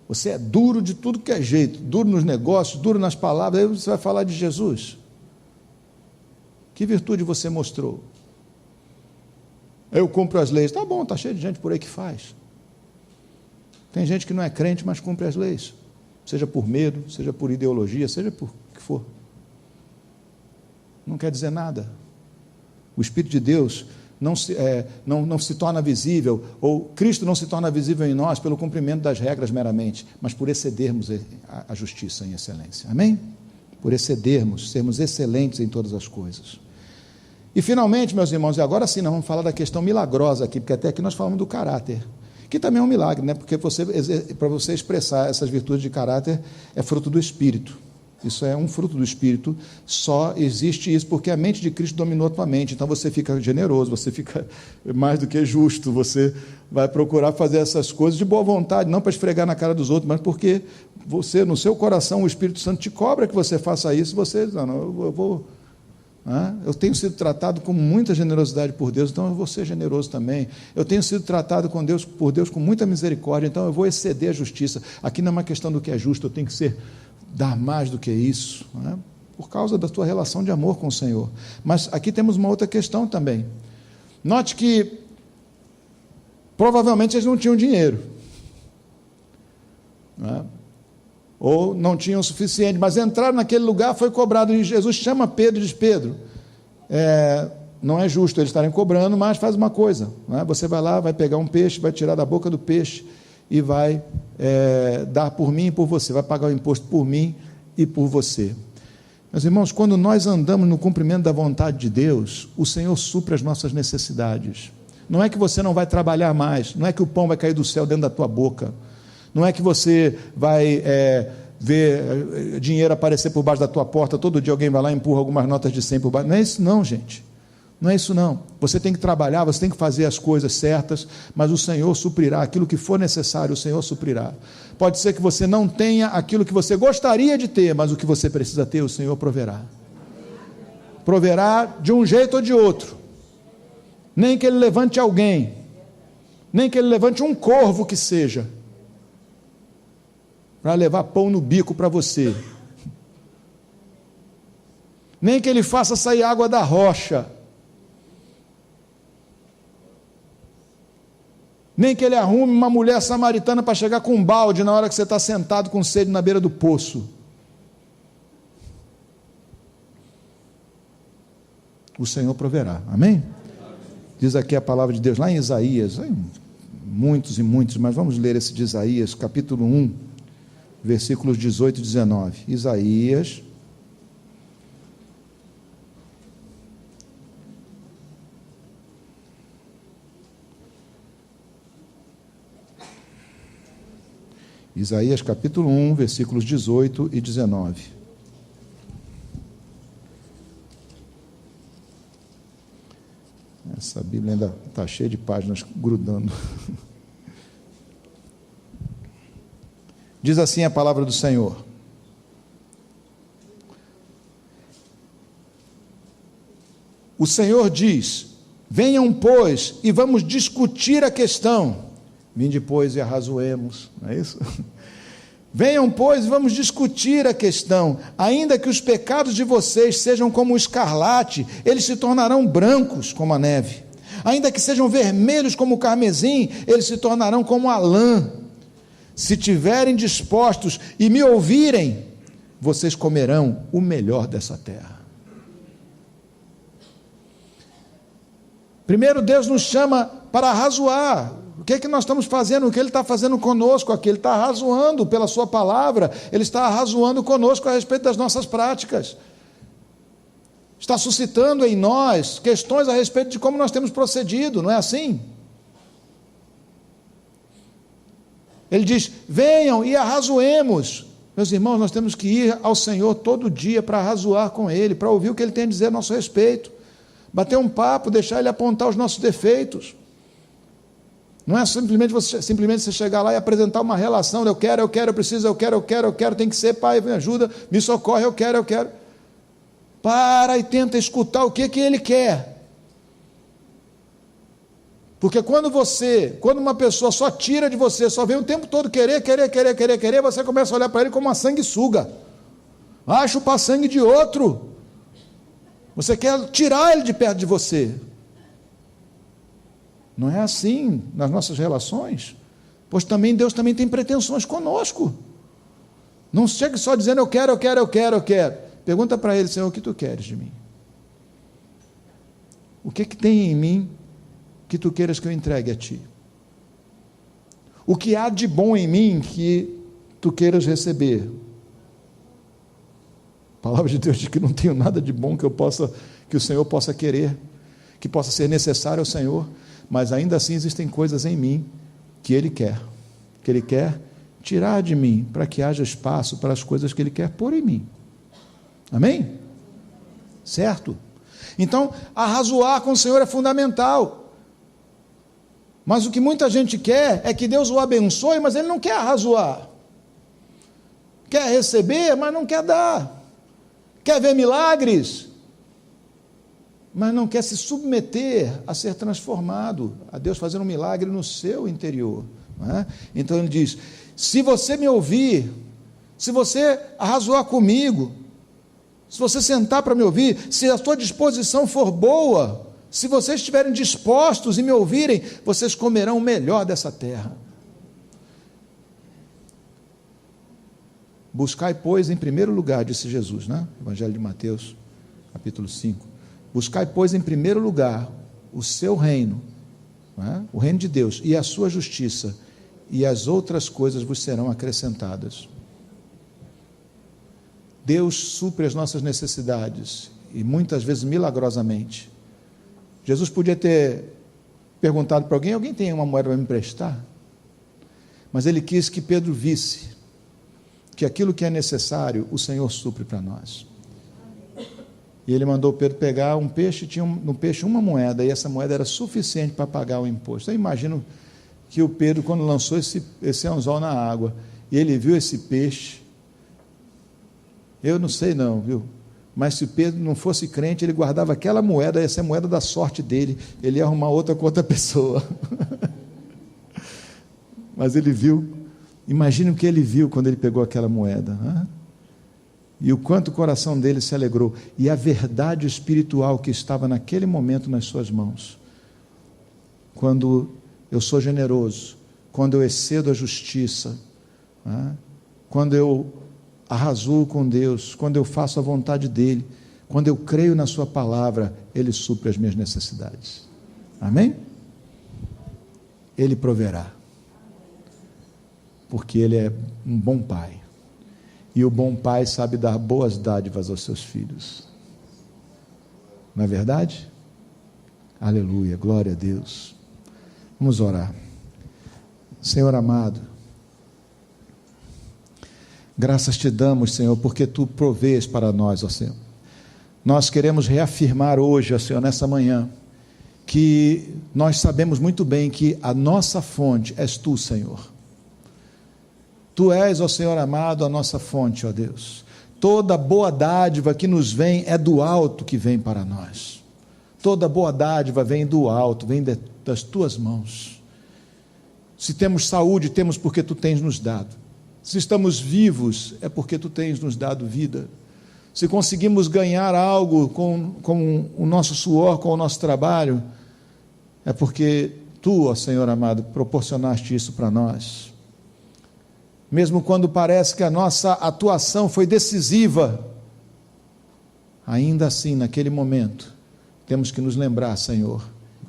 Você é duro de tudo que é jeito, duro nos negócios, duro nas palavras, aí você vai falar de Jesus. Que virtude você mostrou? Eu cumpro as leis. Tá bom, está cheio de gente por aí que faz. Tem gente que não é crente, mas cumpre as leis. Seja por medo, seja por ideologia, seja por o que for. Não quer dizer nada. O Espírito de Deus não se torna visível, ou Cristo não se torna visível em nós pelo cumprimento das regras meramente, mas por excedermos a justiça em excelência. Amém? Por excedermos, sermos excelentes em todas as coisas. E finalmente, meus irmãos, e agora sim nós vamos falar da questão milagrosa aqui, porque até aqui nós falamos do caráter, que também é um milagre, né? Porque para você expressar essas virtudes de caráter é fruto do Espírito. Isso é um fruto do Espírito, só existe isso porque a mente de Cristo dominou a tua mente, então você fica generoso, você fica mais do que justo, você vai procurar fazer essas coisas de boa vontade, não para esfregar na cara dos outros, mas porque você, no seu coração, o Espírito Santo te cobra que você faça isso, você diz, eu tenho sido tratado com muita generosidade por Deus, então eu vou ser generoso também. Eu tenho sido tratado por Deus com muita misericórdia, então eu vou exceder a justiça. Aqui não é uma questão do que é justo, eu tenho que dar mais do que isso, por causa da tua relação de amor com o Senhor. Mas aqui temos uma outra questão também. Note que provavelmente eles não tinham dinheiro, ou não tinham o suficiente, mas entraram naquele lugar, foi cobrado, e Jesus chama Pedro e diz, Pedro, não é justo eles estarem cobrando, mas faz uma coisa, você vai lá, vai pegar um peixe, vai tirar da boca do peixe, e vai dar por mim e por você, vai pagar o imposto por mim e por você. Meus irmãos, quando nós andamos no cumprimento da vontade de Deus, o Senhor supre as nossas necessidades. Não é que você não vai trabalhar mais, não é que o pão vai cair do céu dentro da tua boca, não é que você vai ver dinheiro aparecer por baixo da tua porta, todo dia alguém vai lá e empurra algumas notas de 100 por baixo, não é isso não, gente. Não é isso não, você tem que trabalhar, você tem que fazer as coisas certas, mas o Senhor suprirá, aquilo que for necessário, o Senhor suprirá. Pode ser que você não tenha aquilo que você gostaria de ter, mas o que você precisa ter, o Senhor proverá. Proverá de um jeito ou de outro, nem que Ele levante alguém, nem que Ele levante um corvo que seja, para levar pão no bico para você, nem que Ele faça sair água da rocha, nem que Ele arrume uma mulher samaritana para chegar com um balde na hora que você está sentado com sede na beira do poço. O Senhor proverá, amém? Diz aqui a palavra de Deus, lá em Isaías, muitos e muitos, mas vamos ler esse de Isaías, capítulo 1, versículos 18 e 19. Isaías, capítulo 1, versículos 18 e 19. Essa Bíblia ainda está cheia de páginas grudando. Diz assim a palavra do Senhor: o Senhor diz: venham, pois, e vamos discutir a questão. Vinde, pois, e arrazoemos, não é isso? Venham, pois, e vamos discutir a questão. Ainda que os pecados de vocês sejam como o escarlate, eles se tornarão brancos como a neve. Ainda que sejam vermelhos como o carmesim, eles se tornarão como a lã. Se tiverem dispostos e me ouvirem, vocês comerão o melhor dessa terra. Primeiro, Deus nos chama para arrazoar. O que é que nós estamos fazendo? O que Ele está fazendo conosco aqui? Ele está arrazoando pela sua palavra, Ele está arrazoando conosco a respeito das nossas práticas. Está suscitando em nós questões a respeito de como nós temos procedido, não é assim? Ele diz: venham e arrazoemos. Meus irmãos, nós temos que ir ao Senhor todo dia para arrazoar com Ele, para ouvir o que Ele tem a dizer a nosso respeito, bater um papo, deixar Ele apontar os nossos defeitos. Não é simplesmente você chegar lá e apresentar uma relação, eu quero, eu preciso, eu quero, tem que ser, Pai, me ajuda, me socorre, eu quero. Para e tenta escutar o que Ele quer. Porque quando uma pessoa só tira de você, só vem o tempo todo querer, você começa a olhar para ele como uma sanguessuga. Chupar sangue de outro. Você quer tirar ele de perto de você. Não é assim nas nossas relações? Pois também Deus também tem pretensões conosco. Não chega só dizendo eu quero. Pergunta para Ele: Senhor, o que Tu queres de mim? O que tem em mim que Tu queiras que eu entregue a Ti? O que há de bom em mim que Tu queiras receber? A palavra de Deus diz que não tenho nada de bom que o Senhor possa querer, que possa ser necessário ao Senhor, mas ainda assim existem coisas em mim que Ele quer tirar de mim, para que haja espaço para as coisas que Ele quer pôr em mim. Amém? Certo? Então, arrazoar com o Senhor é fundamental. Mas o que muita gente quer é que Deus o abençoe, mas Ele não quer arrazoar. Quer receber, mas não quer dar. Quer ver milagres, mas não quer se submeter a ser transformado, a Deus fazer um milagre no seu interior. Não é? Então Ele diz: se você me ouvir, se você arrazoar comigo, se você sentar para me ouvir, se a sua disposição for boa, se vocês estiverem dispostos e me ouvirem, vocês comerão o melhor dessa terra. Buscai, pois, em primeiro lugar, disse Jesus, né? Evangelho de Mateus, capítulo 5. Buscai, pois, em primeiro lugar o seu reino, né? O reino de Deus, e a sua justiça, e as outras coisas vos serão acrescentadas. Deus supre as nossas necessidades, e muitas vezes milagrosamente. Jesus podia ter perguntado para alguém tem uma moeda para me emprestar? Mas Ele quis que Pedro visse que aquilo que é necessário, o Senhor supre para nós. E Ele mandou Pedro pegar um peixe, tinha no peixe uma moeda, e essa moeda era suficiente para pagar o imposto. Eu imagino que o Pedro, quando lançou esse anzol na água, e ele viu esse peixe, eu não sei não, viu? Mas se Pedro não fosse crente, ele guardava aquela moeda, essa é a moeda da sorte dele, ele ia arrumar outra com outra pessoa. Mas ele viu, imagine o que ele viu quando ele pegou aquela moeda, né? E o quanto o coração dele se alegrou, e a verdade espiritual que estava naquele momento nas suas mãos. Quando eu sou generoso, quando eu excedo a justiça, né? Quando eu arraso com Deus, quando eu faço a vontade dEle, quando eu creio na sua palavra, Ele supre as minhas necessidades. Amém? Ele proverá, porque Ele é um bom Pai, e o bom Pai sabe dar boas dádivas aos seus filhos. Não é verdade? Aleluia, glória a Deus. Vamos orar. Senhor amado, graças te damos, Senhor, porque Tu provês para nós, ó Senhor. Nós queremos reafirmar hoje, ó Senhor, nessa manhã, que nós sabemos muito bem que a nossa fonte és Tu, Senhor. Tu és, ó Senhor amado, a nossa fonte, ó Deus. Toda boa dádiva que nos vem é do alto que vem para nós. Toda boa dádiva vem do alto, vem das Tuas mãos. Se temos saúde, temos porque Tu tens nos dado. Se estamos vivos, é porque Tu tens nos dado vida. Se conseguimos ganhar algo com o nosso suor, com o nosso trabalho, é porque Tu, ó Senhor amado, proporcionaste isso para nós. Mesmo quando parece que a nossa atuação foi decisiva, ainda assim, naquele momento, temos que nos lembrar, Senhor,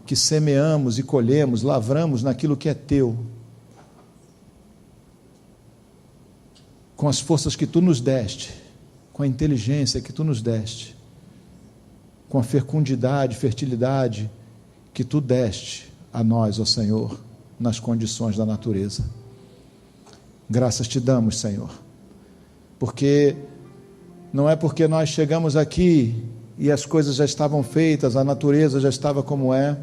que semeamos e colhemos, lavramos naquilo que é Teu, com as forças que Tu nos deste, com a inteligência que Tu nos deste, com a fecundidade, fertilidade que Tu deste a nós, ó Senhor, nas condições da natureza. Graças Te damos, Senhor, porque não é porque nós chegamos aqui e as coisas já estavam feitas, a natureza já estava como é,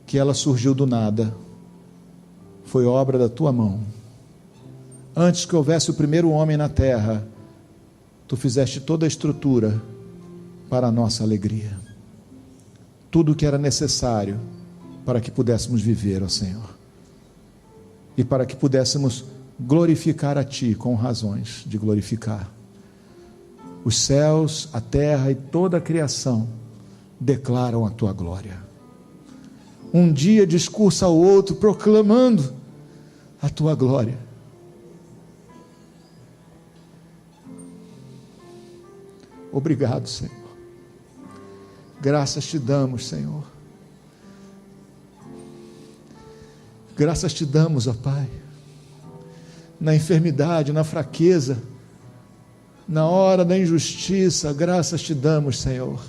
que ela surgiu do nada. Foi obra da Tua mão. Antes que houvesse o primeiro homem na terra, Tu fizeste toda a estrutura para a nossa alegria. Tudo o que era necessário para que pudéssemos viver, ó Senhor. E para que pudéssemos glorificar a Ti com razões de glorificar. Os céus, a terra e toda a criação declaram a Tua glória. Um dia discursa ao outro proclamando a Tua glória. Obrigado, Senhor. Graças Te damos, Senhor. Graças Te damos, ó Pai, na enfermidade, na fraqueza, na hora da injustiça, graças Te damos, Senhor,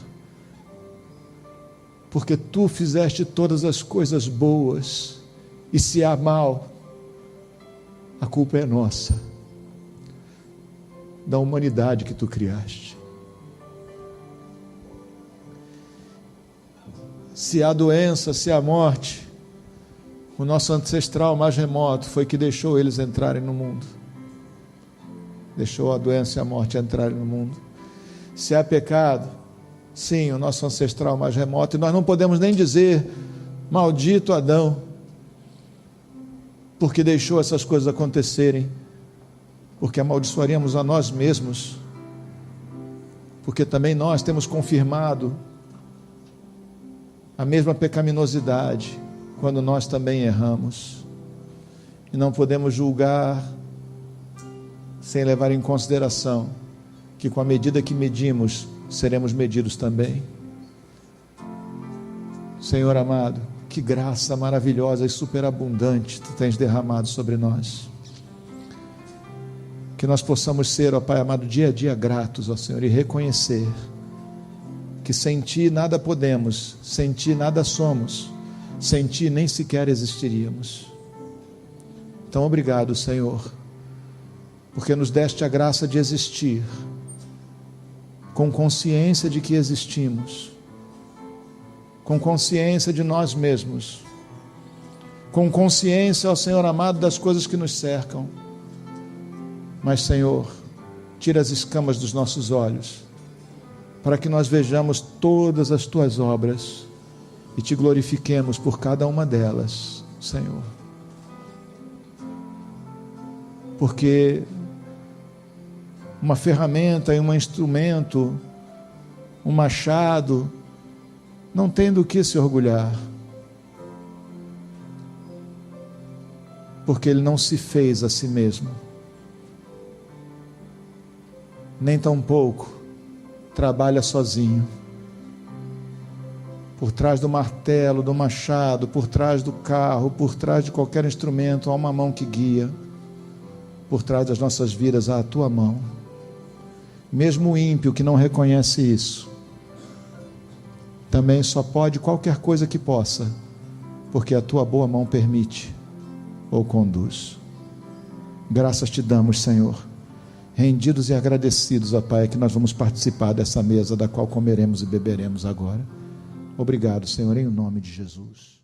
porque Tu fizeste todas as coisas boas, e se há mal, a culpa é nossa, da humanidade que Tu criaste. Se há doença, se há morte, o nosso ancestral mais remoto foi que deixou eles entrarem no mundo. Deixou a doença e a morte entrarem no mundo. Se há pecado, sim, o nosso ancestral mais remoto, e nós não podemos nem dizer maldito Adão, porque deixou essas coisas acontecerem, porque amaldiçoaríamos a nós mesmos, porque também nós temos confirmado a mesma pecaminosidade, quando nós também erramos, e não podemos julgar sem levar em consideração que com a medida que medimos, seremos medidos também. Senhor amado, que graça maravilhosa e superabundante Tu tens derramado sobre nós, que nós possamos ser, ó Pai amado, dia a dia gratos, ó Senhor, e reconhecer que sem Ti nada podemos, sem Ti nada somos, sem Ti nem sequer existiríamos. Então obrigado, Senhor, porque nos deste a graça de existir, com consciência de que existimos, com consciência de nós mesmos, com consciência, ó Senhor amado, das coisas que nos cercam. Mas, Senhor, tira as escamas dos nossos olhos, para que nós vejamos todas as Tuas obras e Te glorifiquemos por cada uma delas, Senhor. Porque uma ferramenta e um instrumento, um machado, não tem do que se orgulhar, porque ele não se fez a si mesmo, nem tampouco trabalha sozinho. Por trás do martelo, do machado, por trás do carro, por trás de qualquer instrumento, há uma mão que guia. Por trás das nossas vidas há a Tua mão. Mesmo o ímpio que não reconhece isso, também só pode qualquer coisa que possa, porque a Tua boa mão permite ou conduz. Graças Te damos, Senhor, rendidos e agradecidos, ó Pai, que nós vamos participar dessa mesa da qual comeremos e beberemos agora. Obrigado, Senhor, em nome de Jesus.